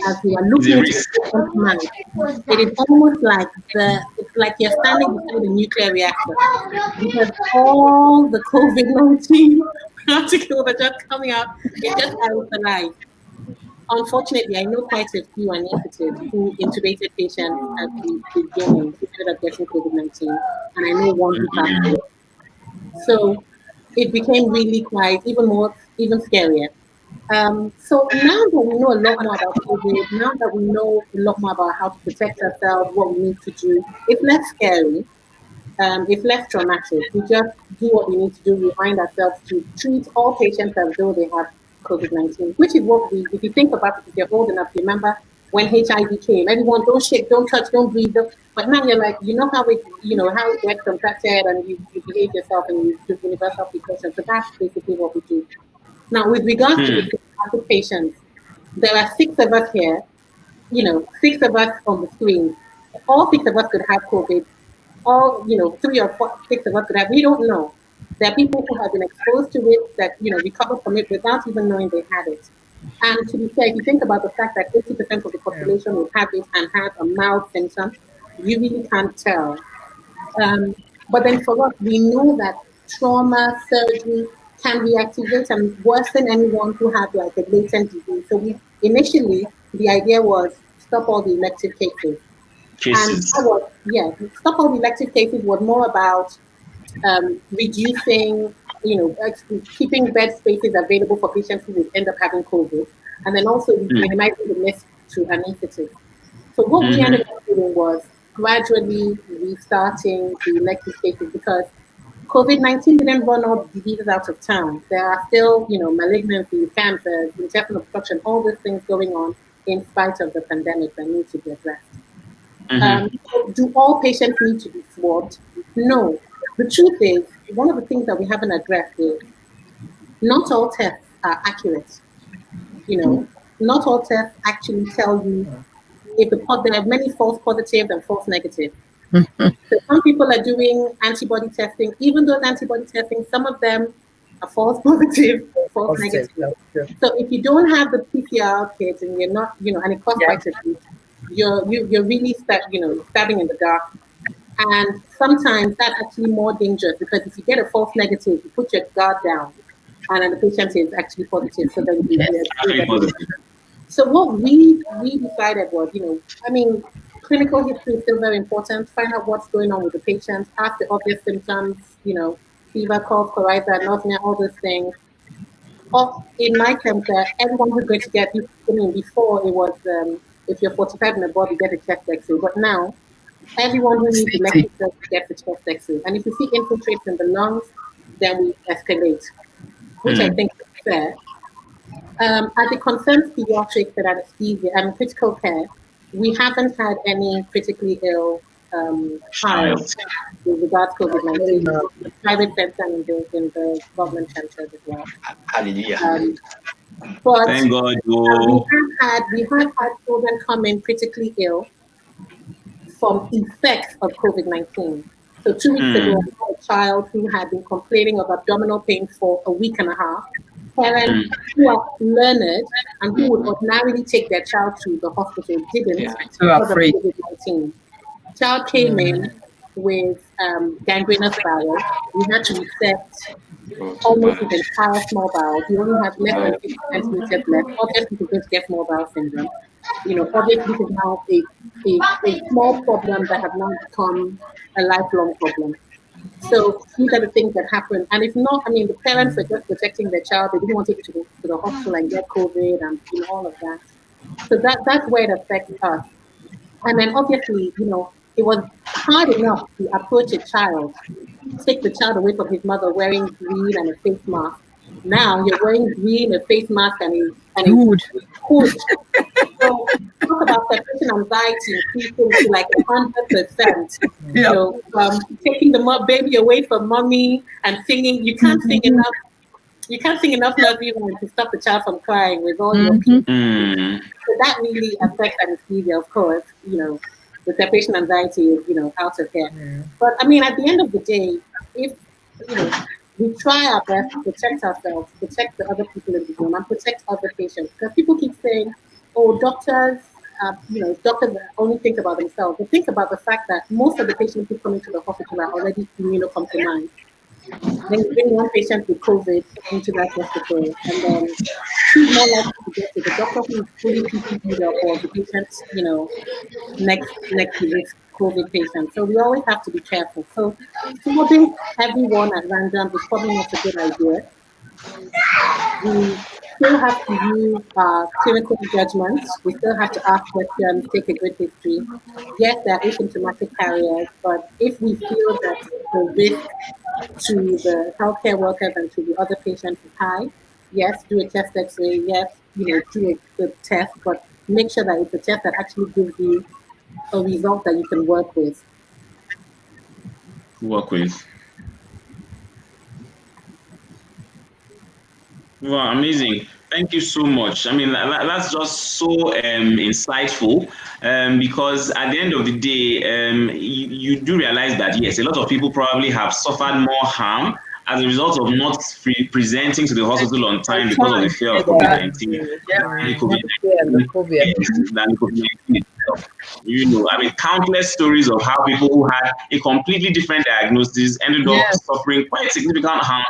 as you are It's looking a into the risk. patient's mouth, it is almost like it's like you're standing beside a nuclear reactor because all the COVID-19 particles are just coming out. It just aerosolized. Unfortunately, I know quite a few anesthetists who intubated patients at the beginning who ended up getting COVID-19, and I know one who passed away. So it became really quite even scarier. So now that we know a lot more about COVID, now that we know a lot more about how to protect ourselves, what we need to do, it's less scary, it's less traumatic. We just do what we need to do, remind ourselves to treat all patients as though they have COVID-19, which is what if you think about it, if you're old enough, you remember when HIV came, everyone, don't shake, don't touch, don't breathe. But now you're like, how it gets contracted and you behave yourself and you do universal precautions. So that's basically what we do. Now, with regards to the Hmm. symptomatic patients, there are 6 of us here, 6 of us on the screen. All 6 of us could have COVID. All, 3 or 6 of us could have. We don't know. There are people who have been exposed to it that, recovered from it without even knowing they had it. And to be fair, if you think about the fact that 80% of the Yeah. population will have it and have a mild symptom, you really can't tell. Um, but then for us, we know that trauma, surgery can reactivate and worsen anyone who had like a latent disease. So initially, the idea was stop all the elective cases. And Cases. stop all the elective cases was more about reducing, keeping bed spaces available for patients who would end up having COVID, and then also Hmm. minimizing the risk to anesthetists. So what we ended Mm-hmm. up doing was gradually restarting the elective cases because COVID-19 didn't run all the diseases out of town. There are still, malignancies, cancers, intestinal obstruction, all these things going on in spite of the pandemic that need to be addressed. Mm-hmm. Do all patients need to be swabbed? No. The truth is, one of the things that we haven't addressed is not all tests are accurate. Not all tests actually tell you if there are many false positives and false negatives. So some people are doing antibody testing. Even those antibody testing, some of them are false positive, false Positive. negative. That's true. So if you don't have the PCR kit and you're not, and it costs Yeah. quite a bit, you're really stabbing in the dark. And sometimes that's actually more dangerous because if you get a false negative, you put your guard down, and then the patient is actually positive. So then Yes. Actually positive. so what we decided was, I mean, clinical history is still very important. Find out what's going on with the patient, ask the obvious symptoms, fever, cough, coryza, nausea, all those things. Or in my terms, everyone who's going to get, I mean, before it was, if you're 45 and above, you get a chest X-ray. But now, everyone who needs City. electric surgery gets a chest X-ray. And if we see infiltrates in the lungs, then we escalate, which I think is fair. As it concerns pediatrics and anesthesia and critical care, we haven't had any critically ill trials Child. with regards to COVID Really 19 not. in the private sector and in the government centers as well. Hallelujah. But Thank God. we Oh, have had children come in critically ill from effects of COVID 19. So 2 weeks ago, I had a child who had been complaining of abdominal pain for a week and a half. Parents who are learned and who would ordinarily take their child to the hospital didn't Yeah. Too because of afraid. COVID 19. Child came in with gangrenous bowel. We had to reset Oh, too almost his bad. entire small bowel. He only had less than 50 centimeters left. Obviously, he's going to get small bowel syndrome. Obviously, this is now a small problem that has now become a lifelong problem. So these are the things that happen. And if not, I mean, the parents were just protecting their child. They didn't want to take it to the hospital and get COVID and all of that. So that's where it affects us. And then obviously, it was hard enough to approach a child, take the child away from his mother wearing green and a face mask. Now you're wearing green, a face mask, and a Good. hood. So talk about separation anxiety increasing to like 100%. Yep. Taking the baby away from mommy and singing. You can't sing enough. You can't sing enough nursery rhymes to stop the child from crying with all your Mhm. so that really affects anesthesia, of course. The separation anxiety is, out of here. But I mean, at the end of the day, if, we try our best to protect ourselves, protect the other people in the room, and protect other patients. Because people keep saying, oh, doctors only think about themselves. But think about the fact that most of the patients who come into the hospital are already immunocompromised. Then you bring one patient with COVID into that hospital, and then who's more likely to get it? The doctor who is fully PPE'd up, or the patient, next to this COVID patient. So we always have to be careful. So swabbing everyone at random is probably not a good idea. We still have to use our clinical judgments. We still have to ask questions, take a good history. Yes, there are asymptomatic carriers, but if we feel that the risk to the healthcare workers and to the other patients is high, yes, do a chest X-ray. Yes, do a test, but make sure that it's a test that actually gives you a result that you can work with. work with. Wow, amazing. Thank you so much. I mean, that's just so insightful because at the end of the day, you do realize that, yes, a lot of people probably have suffered more harm as a result of not presenting to the hospital on On time because of the time. fear of COVID-19 Exactly. than Not the fear and the COVID-19, phobia. yes, than COVID-19 itself. I mean, countless stories of how people who had a completely different diagnosis ended up Yes. suffering quite significant harm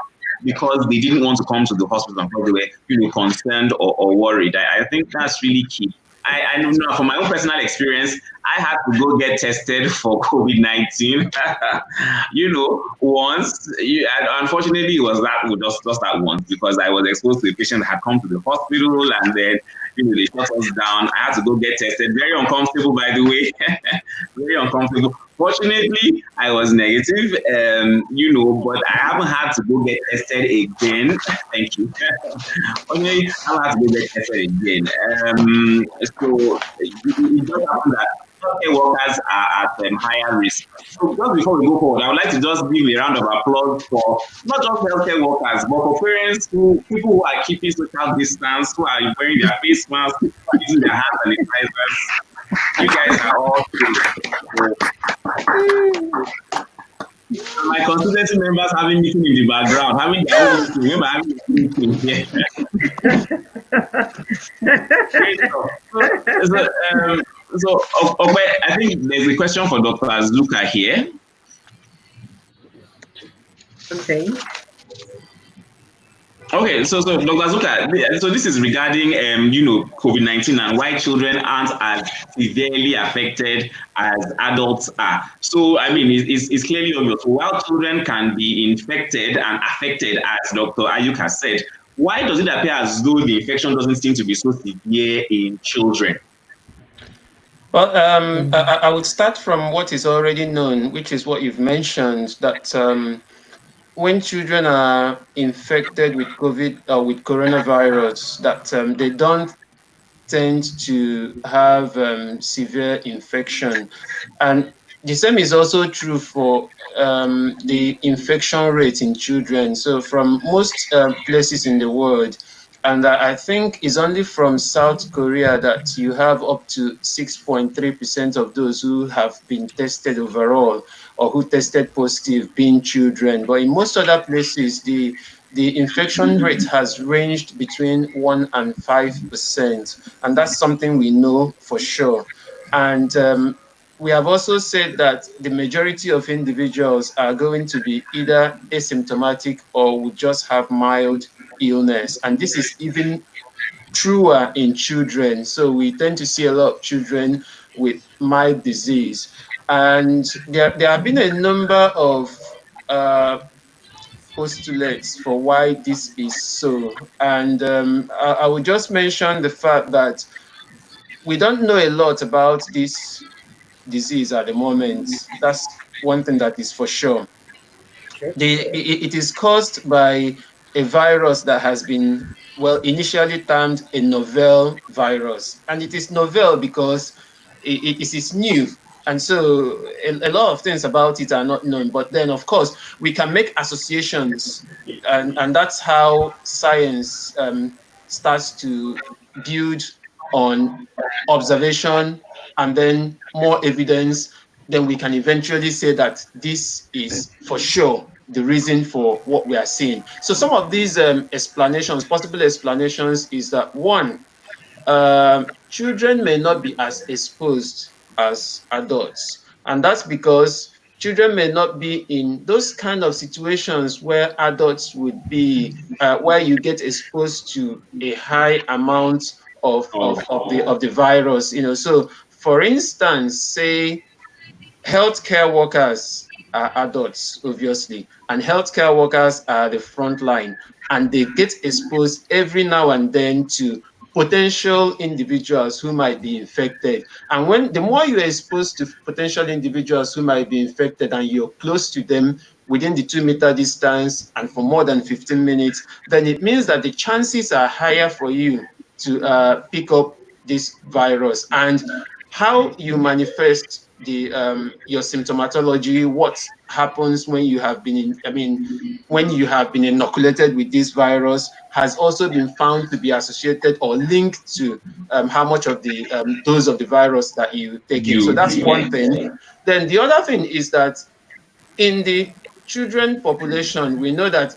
because they didn't want to come to the hospital because they were, concerned or worried. I think that's really key. I know now from my own personal experience, I had to go get tested for COVID-19. Once. Unfortunately, it was just that once because I was exposed to a patient that had come to the hospital and then they shut us down. I had to go get tested. Very uncomfortable, by the way. Very uncomfortable. Fortunately, I was negative, but I haven't had to go get tested again. Thank you. Fortunately, I haven't had to go get tested again. So it just happened that healthcare workers are at higher risk. So just before we go forward, I would like to just give a round of applause for not just healthcare workers, but for people who are keeping social distance, who are wearing their face masks, who are using their hand sanitizers. You guys are all safe. So, faculty members having meeting in the background, having their own meeting. Remember having a meeting here. Great stuff. Okay, I think there's a question for Dr. Azuka here. Okay. Okay, so Dr. Azuka, so this is regarding COVID-19 and why children aren't as severely affected as adults are. So I mean, it's clearly obvious. While children can be infected and affected, as Dr. Ayuk has said, why does it appear as though the infection doesn't seem to be so severe in children? Well, I would start from what is already known, which is what you've mentioned, that when children are infected with COVID or with coronavirus, that they don't tend to have severe infection. And the same is also true for the infection rate in children. So from most places in the world, and I think it's only from South Korea that you have up to 6.3% of those who have been tested overall or who tested positive being children. But in most other places, the infection rate has ranged between 1 and 5%. And that's something we know for sure. And we have also said that the majority of individuals are going to be either asymptomatic or would just have mild illness. And this is even truer in children. So we tend to see a lot of children with mild disease. And there have been a number of postulates for why this is so. And I would just mention the fact that we don't know a lot about this disease at the moment. That's one thing that is for sure. It is caused by a virus that has been, well, initially termed a novel virus. And it is novel because it is new. And so a lot of things about it are not known. But then, of course, we can make associations. And that's how science starts to build on observation and then more evidence. Then we can eventually say that this is for sure the reason for what we are seeing. So some of these explanations, possible explanations, is that one, children may not be as exposed as adults. And that's because children may not be in those kind of situations where adults would be, where you get exposed to a high amount of the virus. So for instance, say healthcare workers are adults, obviously, and healthcare workers are the front line, and they get exposed every now and then to potential individuals who might be infected. And when the more you're exposed to potential individuals who might be infected and you're close to them within the 2-meter distance and for more than 15 minutes, then it means that the chances are higher for you to pick up this virus. And how you manifest the your symptomatology, what happens when you have been when you have been inoculated with this virus, has also been found to be associated or linked to how much of the dose of the virus that you take in. So that's one thing. Then the other thing is that in the children population, we know that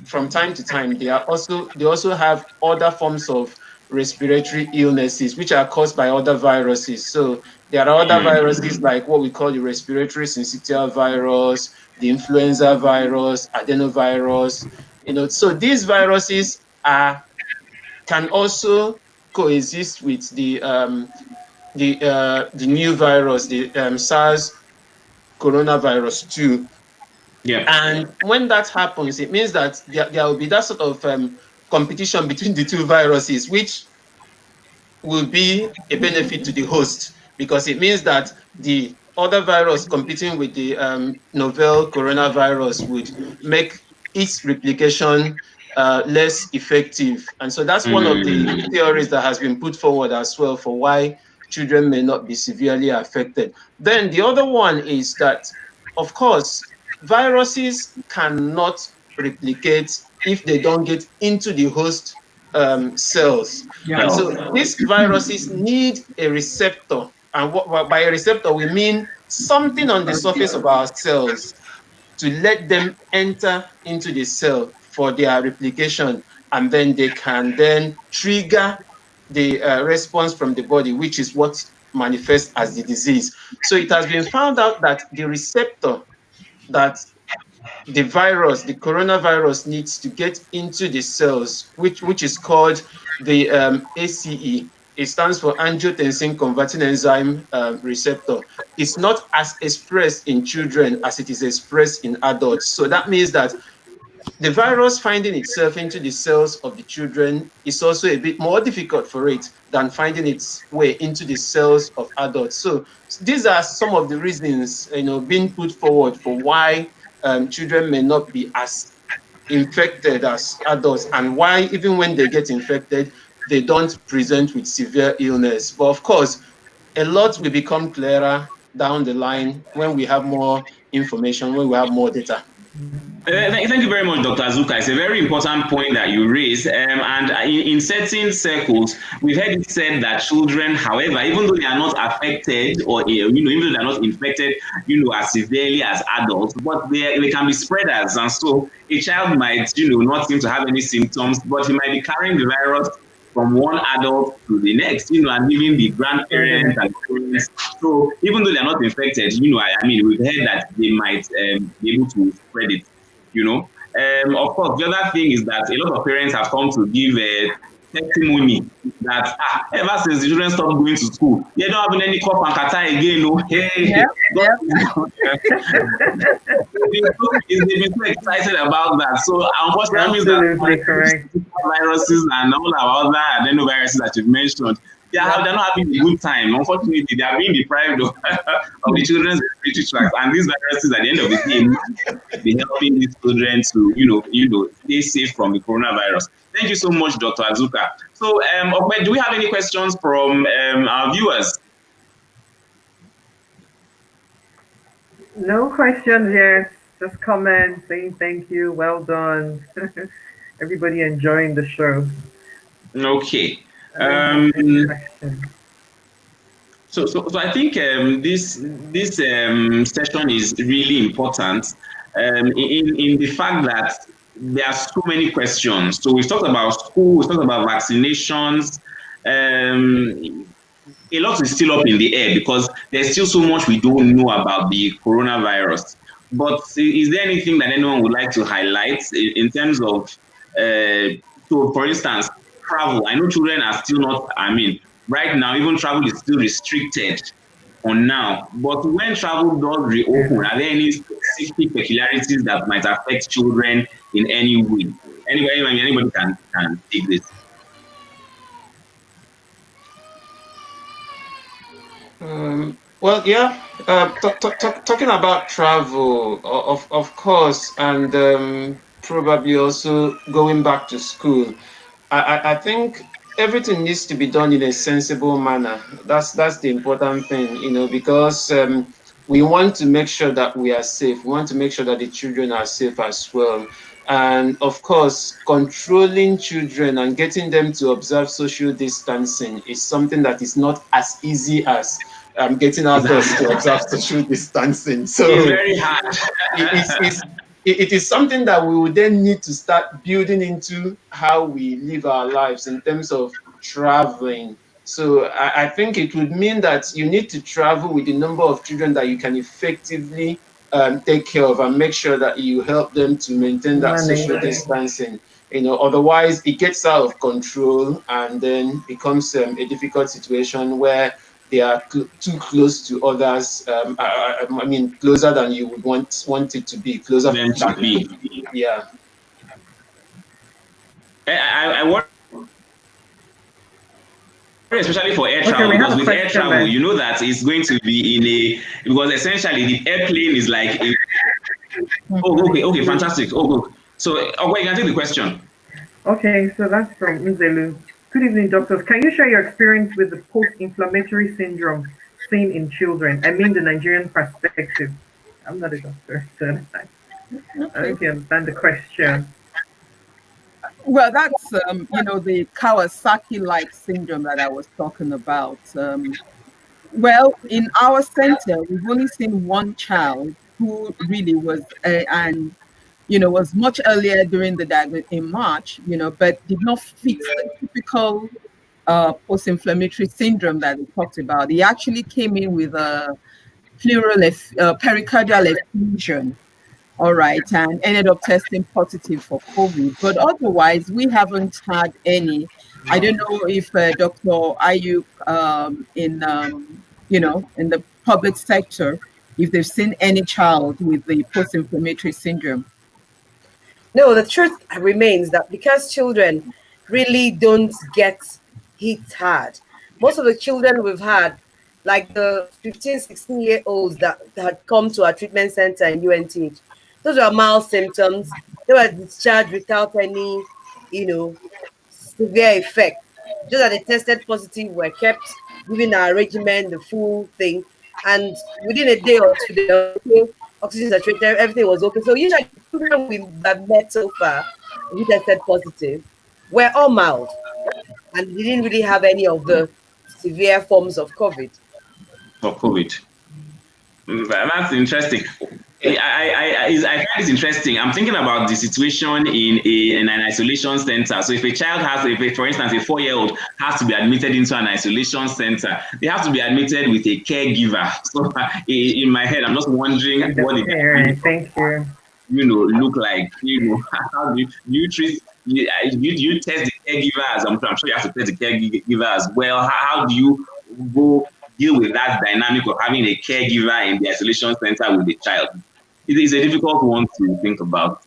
from time to time they also have other forms of respiratory illnesses which are caused by other viruses. So there are other viruses like what we call the respiratory syncytial virus, the influenza virus, adenovirus. So these viruses can also coexist with the new virus, the SARS coronavirus 2. Yeah. And when that happens, it means that there will be that sort of competition between the two viruses, which will be a benefit to the host, because it means that the other virus competing with the novel coronavirus would make its replication less effective. And so that's one of the theories that has been put forward as well for why children may not be severely affected. Then the other one is that, of course, viruses cannot replicate if they don't get into the host cells. Yeah. And so these viruses need a receptor. And by a receptor, we mean something on the surface of our cells to let them enter into the cell for their replication, and then they can then trigger the response from the body, which is what manifests as the disease. So it has been found out that the receptor that the virus, the coronavirus, needs to get into the cells, which is called the ACE. It stands for angiotensin converting enzyme receptor. It's not as expressed in children as it is expressed in adults. So that means that the virus finding itself into the cells of the children is also a bit more difficult for it than finding its way into the cells of adults. So these are some of the reasons, being put forward for why children may not be as infected as adults, and why even when they get infected, they don't present with severe illness. But of course, a lot will become clearer down the line when we have more information, when we have more data. Thank you very much, Dr. Azuka. It's a very important point that you raise. And in certain circles, we've heard it said that children, however, even though they are not affected or, even though they're not infected, as severely as adults, but they can be spreaders. And so a child might, not seem to have any symptoms, but he might be carrying the virus from one adult to the next, and even the grandparents and parents. So even though they're not infected, we've heard that they might be able to spread it. Of course, the other thing is that a lot of parents have come to give a testimony that ever since the children stopped going to school, they don't have any cough and kata again. No, hey, Yep, yep. they've been so excited about that. So unfortunately, that means Absolutely correct. that viruses and all our other adenoviruses that you've mentioned, they're not having a good time. Unfortunately, they are being deprived of the children's respiratory tract, and these viruses at the end of the day be helping these children to stay safe from the coronavirus. Thank you so much, Dr. Azuka. So, do we have any questions from our viewers? No questions yet. Just comments saying thank you, well done. Everybody enjoying the show. Okay. I don't have any questions. So I think this session is really important in the fact that there are so many questions. So we've talked about school, we've talked about vaccinations. A lot is still up in the air because there's still so much we don't know about the coronavirus. But is there anything that anyone would like to highlight in terms of, so for instance, travel? I know children are still not, right now, even travel is still restricted on now. But when travel does reopen, are there any specific peculiarities that might affect children in any way? Anybody can take this. Well, yeah. Talking about travel, of course, and probably also going back to school. I think everything needs to be done in a sensible manner. That's the important thing, because we want to make sure that we are safe. We want to make sure that the children are safe as well. And of course, controlling children and getting them to observe social distancing is something that is not as easy as getting adults to observe social distancing. So it's very hard. it is something that we would then need to start building into how we live our lives in terms of traveling. So I think it would mean that you need to travel with the number of children that you can effectively take care of, and make sure that you help them to maintain that social distancing. Otherwise it gets out of control, and then becomes a difficult situation where they are too close to others. Closer than you would want it to be. Closer than to be. Yeah. I worry especially for air travel, because with air travel, then. you know that it's going to be because essentially the airplane is like okay, fantastic. So you can take the question. Okay, so that's from Nzelu. Good evening, doctors. Can you share your experience with the post-inflammatory syndrome seen in children? I mean the Nigerian perspective. I'm not a doctor, so I don't think you understand the question. Well, that's the Kawasaki-like syndrome that I was talking about. Well, in our center, we've only seen one child who really was, and was much earlier during the diagnosis in March, but did not fit the typical post-inflammatory syndrome that we talked about. He actually came in with a pericardial effusion, all right, and ended up testing positive for COVID. But otherwise, we haven't had any. I don't know if Dr. Ayuk in the public sector, if they've seen any child with the post-inflammatory syndrome. No, the truth remains that because children really don't get hit hard, most of the children we've had, like the 15, 16-year-olds that had come to our treatment center in UNTH, those were mild symptoms. They were discharged without any, severe effect. Just that they tested positive, were kept giving our regimen the full thing. And within a day or two, they were okay, oxygen saturated, everything was okay. So usually children we have met so far who tested positive were all mild and didn't really have any of the severe forms of COVID. For COVID. That's interesting. I find it interesting. I'm thinking about the situation in an isolation center. So if a child for instance, a 4-year-old has to be admitted into an isolation center, they have to be admitted with a caregiver. So in my head, I'm just wondering what it Thank you. look like. How do you treat? You test the caregiver as I'm sure you have to test the caregiver as well. How do you go deal with that dynamic of having a caregiver in the isolation center with the child? It is a difficult one to think about.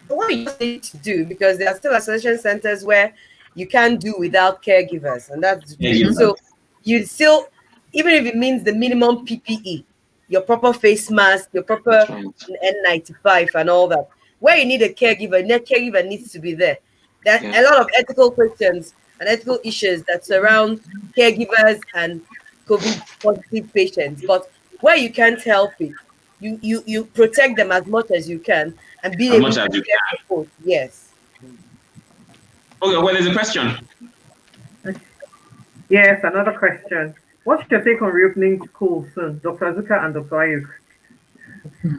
What you just need to do, because there are still isolation centers where you can't do without caregivers, and that's the truth. So you still, even if it means the minimum PPE, your proper face mask, your proper N95 and all that, where you need a caregiver needs to be there. There are a lot of ethical questions and ethical issues that surround caregivers and COVID positive patients, but where you can't help it, you protect them as much as you can and be As able much to as you get can. support. Yes. Okay, well, there's a question. Yes, another question. What's your take on reopening schools soon, Dr. Azuka and Dr. Ayuk?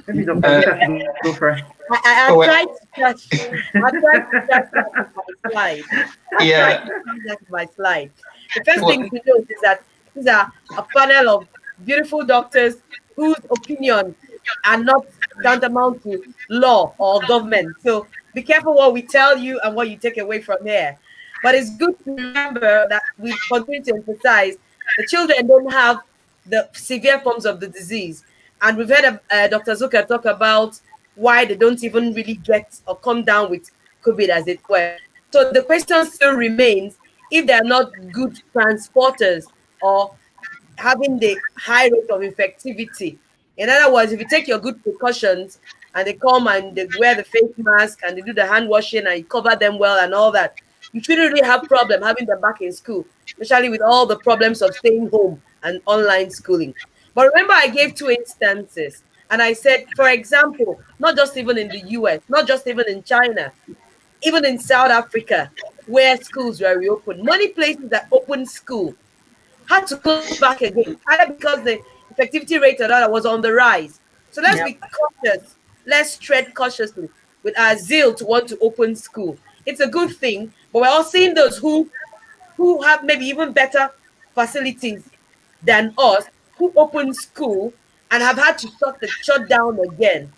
Maybe Dr. Azuka should go first. I tried to touch. I tried to touch that with my slide. I tried to touch that with my slide. The first thing to note is that these are a panel of beautiful doctors whose opinion are not tantamount to law or government. So be careful what we tell you and what you take away from here. But it's good to remember that we continue to emphasize the children don't have the severe forms of the disease. And we've heard Dr. Zucker talk about why they don't even really get or come down with COVID, as it were. So the question still remains if they're not good transporters or having the high rate of infectivity. In other words, if you take your good precautions and they come and they wear the face mask and they do the hand washing and you cover them well and all that, you shouldn't really have problem having them back in school, especially with all the problems of staying home and online schooling. But remember, I gave two instances. And I said, for example, not just even in the US, not just even in China, even in South Africa, where schools were reopened, many places that opened school had to close back again, either because the effectivity rate or that was on the rise. So let's be cautious. Let's tread cautiously with our zeal to want to open school. It's a good thing, but we're all seeing those who have maybe even better facilities than us, who opened school and have had to shut down again.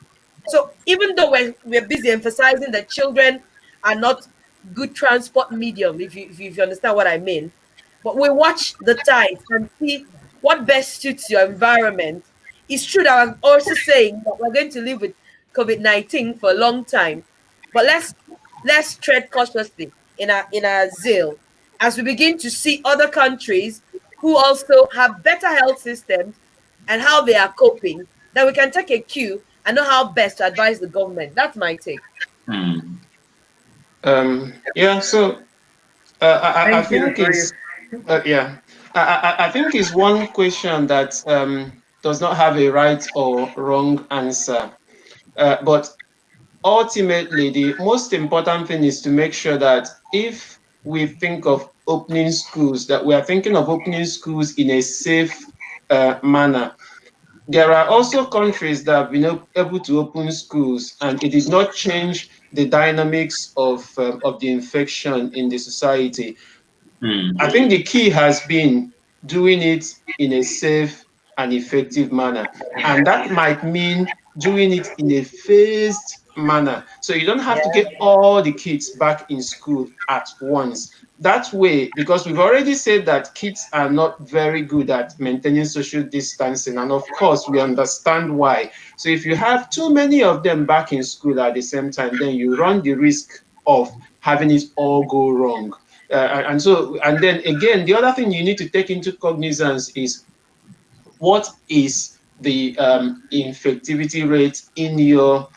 So even though we're busy emphasizing that children are not good transport medium, if you understand what I mean, but we watch the tides and see what best suits your environment. It's true that I'm also saying that we're going to live with COVID-19 for a long time, but let's tread cautiously in our zeal as we begin to see other countries who also have better health systems and how they are coping, that we can take a cue and know how best to advise the government. That's my take. Yeah, so I Thank you, think Dr. Ayuk. it's I think it's one question that does not have a right or wrong answer, but ultimately the most important thing is to make sure that if we think of opening schools, that we are thinking of opening schools in a safe manner. there are also countries that have been able to open schools, and it did not change the dynamics of the infection in the society. I think the key has been doing it in a safe and effective manner. And that might mean doing it in a phased manner. So you don't have to Yeah. get all the kids back in school at once. That way, because we've already said that kids are not very good at maintaining social distancing. And of course, we understand why. So if you have too many of them back in school at the same time, then you run the risk of having it all go wrong. And then again, the other thing you need to take into cognizance is what is the infectivity rate in your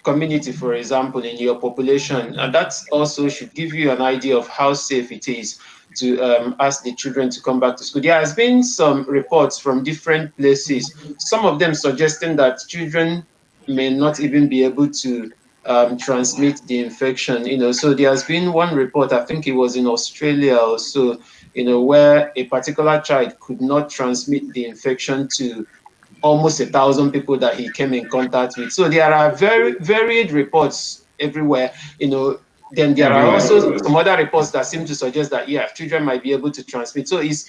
community, for example, in your population. And that also should give you an idea of how safe it is to ask the children to come back to school. There has been some reports from different places, some of them suggesting that children may not even be able to transmit the infection. So there has been one report, I think it was in Australia or so, where a particular child could not transmit the infection to almost 1,000 people that he came in contact with. So there are very varied reports everywhere. Then there are also Everywhere. some other reports that seem to suggest that children might be able to transmit. So it's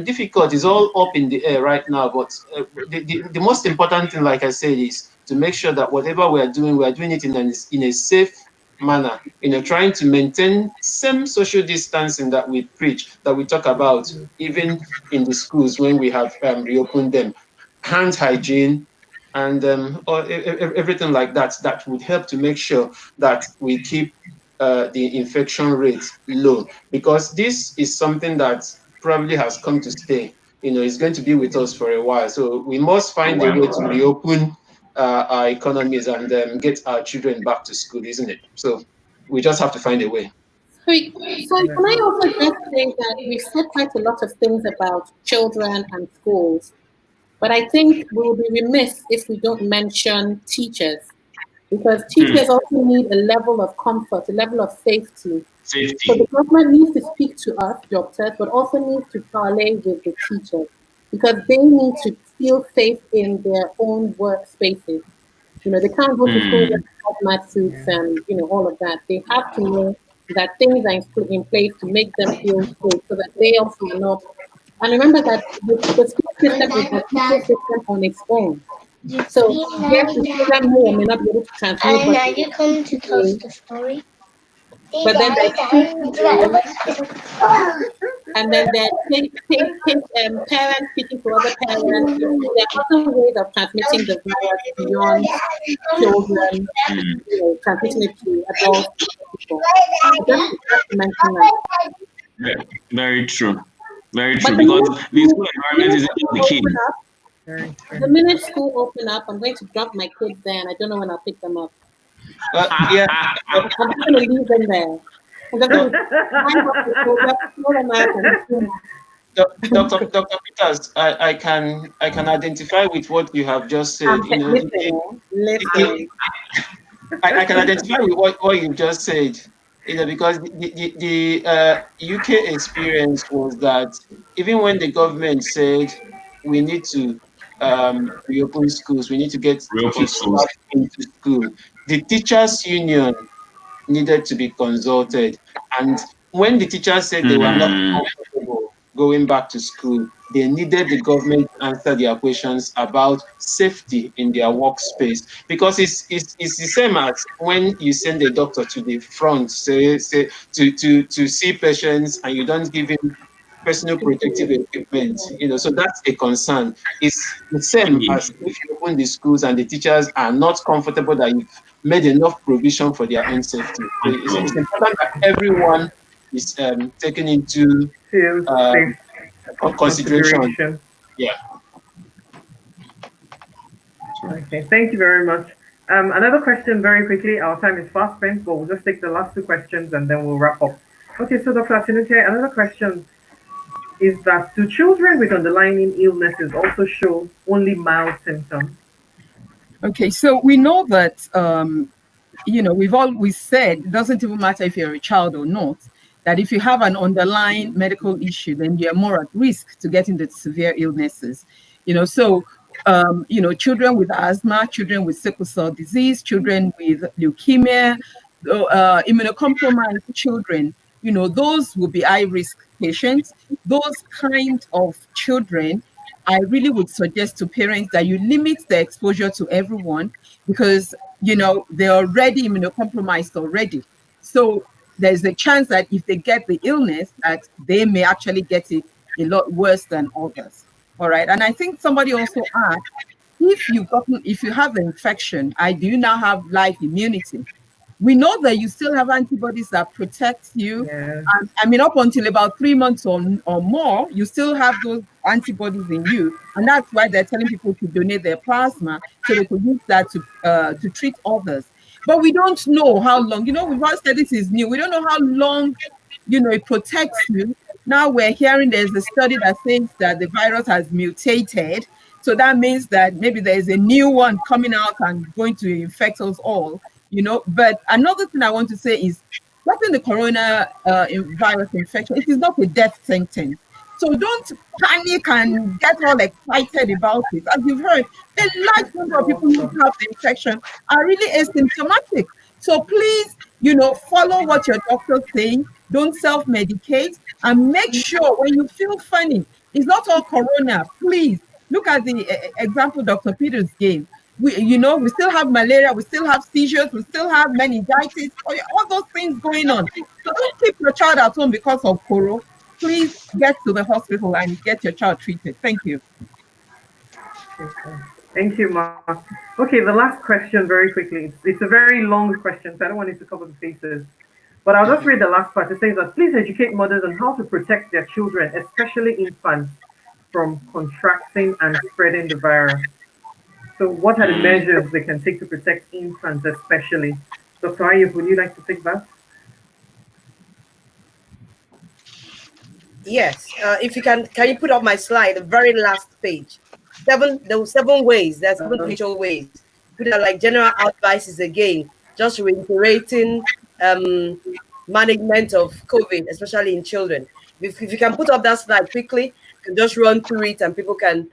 difficult. It's all up in the air right now. But the most important thing, like I said, is to make sure that whatever we are doing it in a safe manner. Trying to maintain same social distancing that we preach, that we talk about, even in the schools when we have reopened them, hand hygiene, and everything like that, that would help to make sure that we keep the infection rate low, because this is something that probably has come to stay. It's going to be with us for a while. So we must A find a way to while. reopen our economies and get our children back to school, isn't it? So we just have to find a way. So can I also just say that we've said quite a lot of things about children and schools, but I think we'll be remiss if we don't mention teachers, because Hmm. teachers also need a level of comfort, a level of safety. So the Safety. government needs to speak to us, doctors, but also needs to parley with the teachers, because they need to feel safe in their own workspaces. They can't go to school with Hmm. hazmat suits and all of that. They have to know that things are in place to make them feel safe, so that they also are not. And remember that the school system is an ecosystem on its own. So yes, the children may or may not be able to transmit, but And are you coming to tell us the story? but then there's school, and then there's parents speaking to other parents. There are other ways of transmitting the virus beyond children, transmitting it to adults, people. So just to mention that. Very, very true. Very But true. Because the school the environment minute isn't just the school kid. open up, Very the true. minute school open up, I'm going to drop my kids there, and I don't know when I'll pick them up. Yeah, I'm just going to leave them there. I'm just going to hang up the school, just throw them out and Dr. Peters, I can identify with what you have just said. listen, listen. I can identify with what you just said. Because the UK experience was that even when the government said we need to reopen schools, we need to get Reopen kids schools. back into school, the teachers' union needed to be consulted. And when the teachers said they were not Hmm. comfortable going back to school, they needed the government to answer their questions about safety in their workspace. Because it's the same as when you send a doctor to the front, say to see patients, and you don't give him personal protective equipment. So that's a concern. It's the same Yeah. as if you open the schools and the teachers are not comfortable that you've made enough provision for their own safety. So it's important that everyone is taken into Still um, safe consideration. consideration. Yeah. Okay, thank you very much. Another question very quickly. Our time is fast spent, but we'll just take the last two questions and then we'll wrap up. Okay, so Dr. Atinute, another question is that do children with underlying illnesses also show only mild symptoms? Okay, so we know that we've always said it doesn't even matter if you're a child or not, that if you have an underlying medical issue, then you're more at risk to getting the severe illnesses. So children with asthma, children with sickle cell disease, children with leukemia, immunocompromised children, those will be high risk patients. Those kind of children, I really would suggest to parents that you limit the exposure to everyone because, they're already immunocompromised already. So there's a chance that if they get the illness, that they may actually get it a lot worse than others. All right. And I think somebody also asked, if you have the infection, do you now have life immunity? We know that you still have antibodies that protect you. Yeah. I mean, up until about 3 months or more, you still have those antibodies in you. And that's why they're telling people to donate their plasma so they could use that to treat others. But we don't know how long, we've all said this is new. We don't know how long, it protects you. Now we're hearing there's a study that says that the virus has mutated. So that means that maybe there's a new one coming out and going to infect us all. But another thing I want to say is getting the corona virus infection, it is not a death sentence. So don't panic and get all excited about it. As you've heard, a large number of people who have the infection are really asymptomatic. So please, follow what your doctor's saying. Don't self-medicate, and make sure when you feel funny, it's not all corona. Please look at the example Dr. Peters gave. We still have malaria, we still have seizures, we still have meningitis, all those things going on. So don't keep your child at home because of corona. Please get to the hospital and get your child treated. Thank you. Thank you, Ma. Okay, the last question very quickly. It's a very long question, so I don't want it to cover the faces. But I'll just read the last part. It says that please educate mothers on how to protect their children, especially infants, from contracting and spreading the virus. So what are the measures they can take to protect infants especially? Dr. Ayub, would you like to take that? Yes. If you can you put up my slide, the very last page? There were 7 ways. There's 7 WHO ways. Put out like general advices again, just reiterating management of COVID, especially in children. If you can put up that slide quickly, you can just run through it and people can,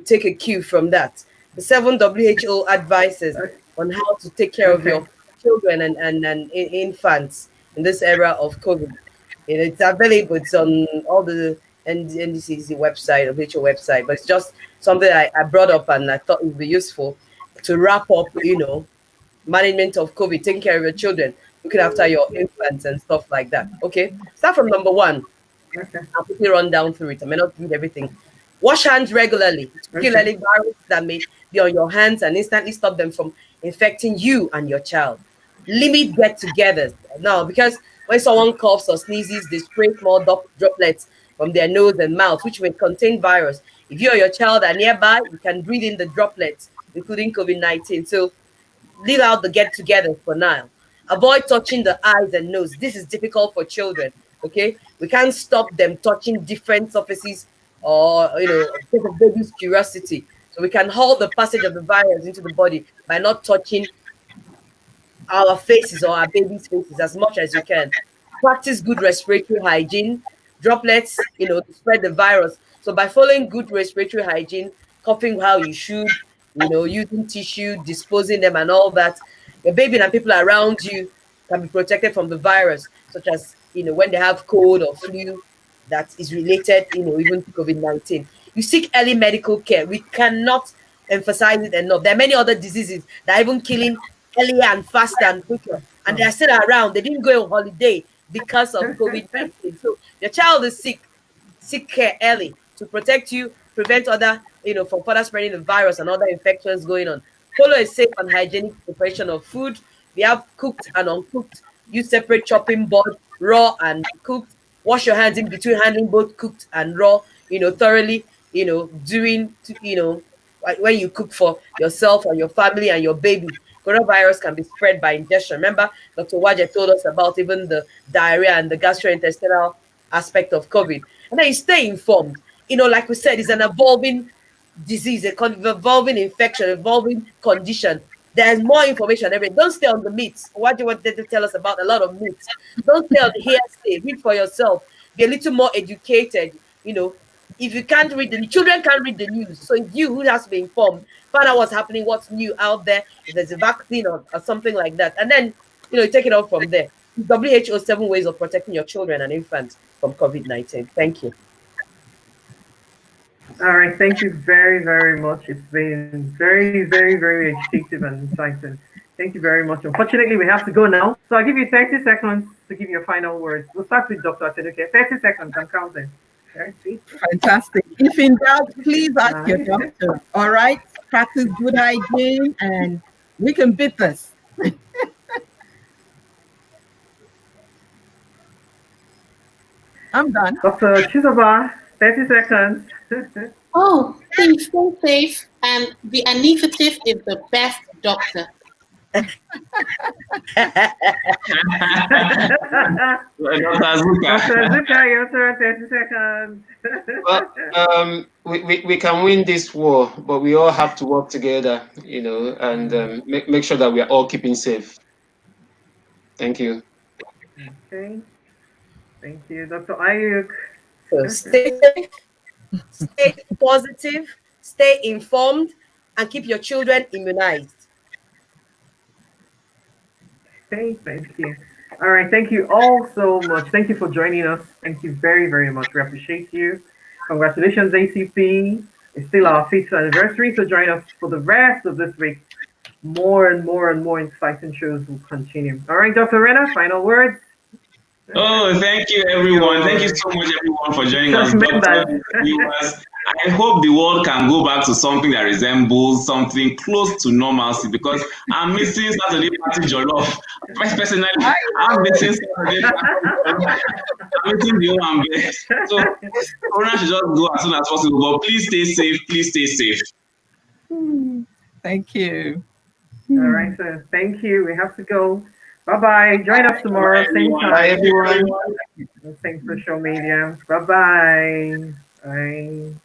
take a cue from that. The 7 WHO advices on how to take care of your children and infants in this era of COVID. It's available. It's on all the NDCC website, or WHO website, but it's just something I brought up and I thought it would be useful to wrap up, management of COVID, taking care of your children, looking after your infants and stuff like that. Okay, start from number 1. Okay. I'll quickly run down through it. I may not read everything. Wash hands regularly to kill any virus that may be on your hands and instantly stop them from infecting you and your child. Limit get-togethers. Now, because when someone coughs or sneezes, they spray small droplets from their nose and mouth, which may contain virus. If you or your child are nearby, you can breathe in the droplets, including COVID-19. So leave out the get-together for now. Avoid touching the eyes and nose. This is difficult for children. Okay, we can't stop them touching different surfaces or because of baby's curiosity. So we can halt the passage of the virus into the body by not touching our faces or our baby's faces as much as you can. Practice good respiratory hygiene. Droplets, spread the virus. So by following good respiratory hygiene, coughing how you should, using tissue, disposing them and all that, your baby and people around you can be protected from the virus, such as, when they have cold or flu that is related, even to COVID-19. You seek early medical care. We cannot emphasize it enough. There are many other diseases that are even killing earlier and faster and quicker, and they're still around. They didn't go on holiday because of COVID-19. So your child is sick, seek care early to protect you, prevent other, from further spreading the virus and other infections going on. Follow a safe and hygienic preparation of food. We have cooked and uncooked. Use separate chopping board, raw and cooked. Wash your hands in between handling both cooked and raw, thoroughly, during, when you cook for yourself or your family and your baby. Coronavirus can be spread by ingestion. Remember, Dr. Waje told us about even the diarrhea and the gastrointestinal aspect of COVID. And then you stay informed. Like we said, it's an evolving disease, evolving infection, evolving condition. There's more information every day. Don't stay on the myths. What do you want to tell us about? A lot of myths. Don't stay on the hearsay. Read for yourself. Be a little more educated. If you can't read the children can't read the news. So it's you who has to be informed, find out what's happening, what's new out there, if there's a vaccine or something like that. And then, take it off from there. WHO 7 ways of protecting your children and infants from COVID-19. Thank you. All right, thank you very, very much. It's been very, very, very educative and insightful. Thank you very much. Unfortunately, we have to go now. So I'll give you 30 seconds to give your final words. We'll start with Dr. Atenuke. 30 seconds, I'm counting. 30. Fantastic. If in doubt, please ask your 9. doctor. All right? Practice good hygiene and we can beat this. I'm done. Dr. Chizoba, 30 seconds. Oh, please stay safe. And the anaesthetic is the best doctor. Dr. Azuka. Dr. Azuka, your turn, 30 seconds. Well, we can win this war, but we all have to work together, and make sure that we are all keeping safe. Thank you. Okay. Thank you. Dr. Ayuk. So stay safe, stay positive, stay informed, and keep your children immunized. Okay, thank you. All right, thank you all so much. Thank you for joining us. Thank you very, very much. We appreciate you. Congratulations, ACP. It's still our 5th anniversary, so join us for the rest of this week. More and more and more exciting shows will continue. All right, Dr. Rena, final words. Oh, thank you, everyone. Thank you so much, everyone, for joining us. Doctors, viewers, I hope the world can go back to something that resembles something close to normalcy because I'm missing Saturday party jollof. Personally, I'm missing Saturday party jollof. I'm missing the one best. So, Corona should just go as soon as possible. But please stay safe. Please stay safe. Thank you. All right, so thank you. We have to go. Bye-bye. Join us tomorrow, same time. Bye, everyone. Same social media. Bye-bye. Bye.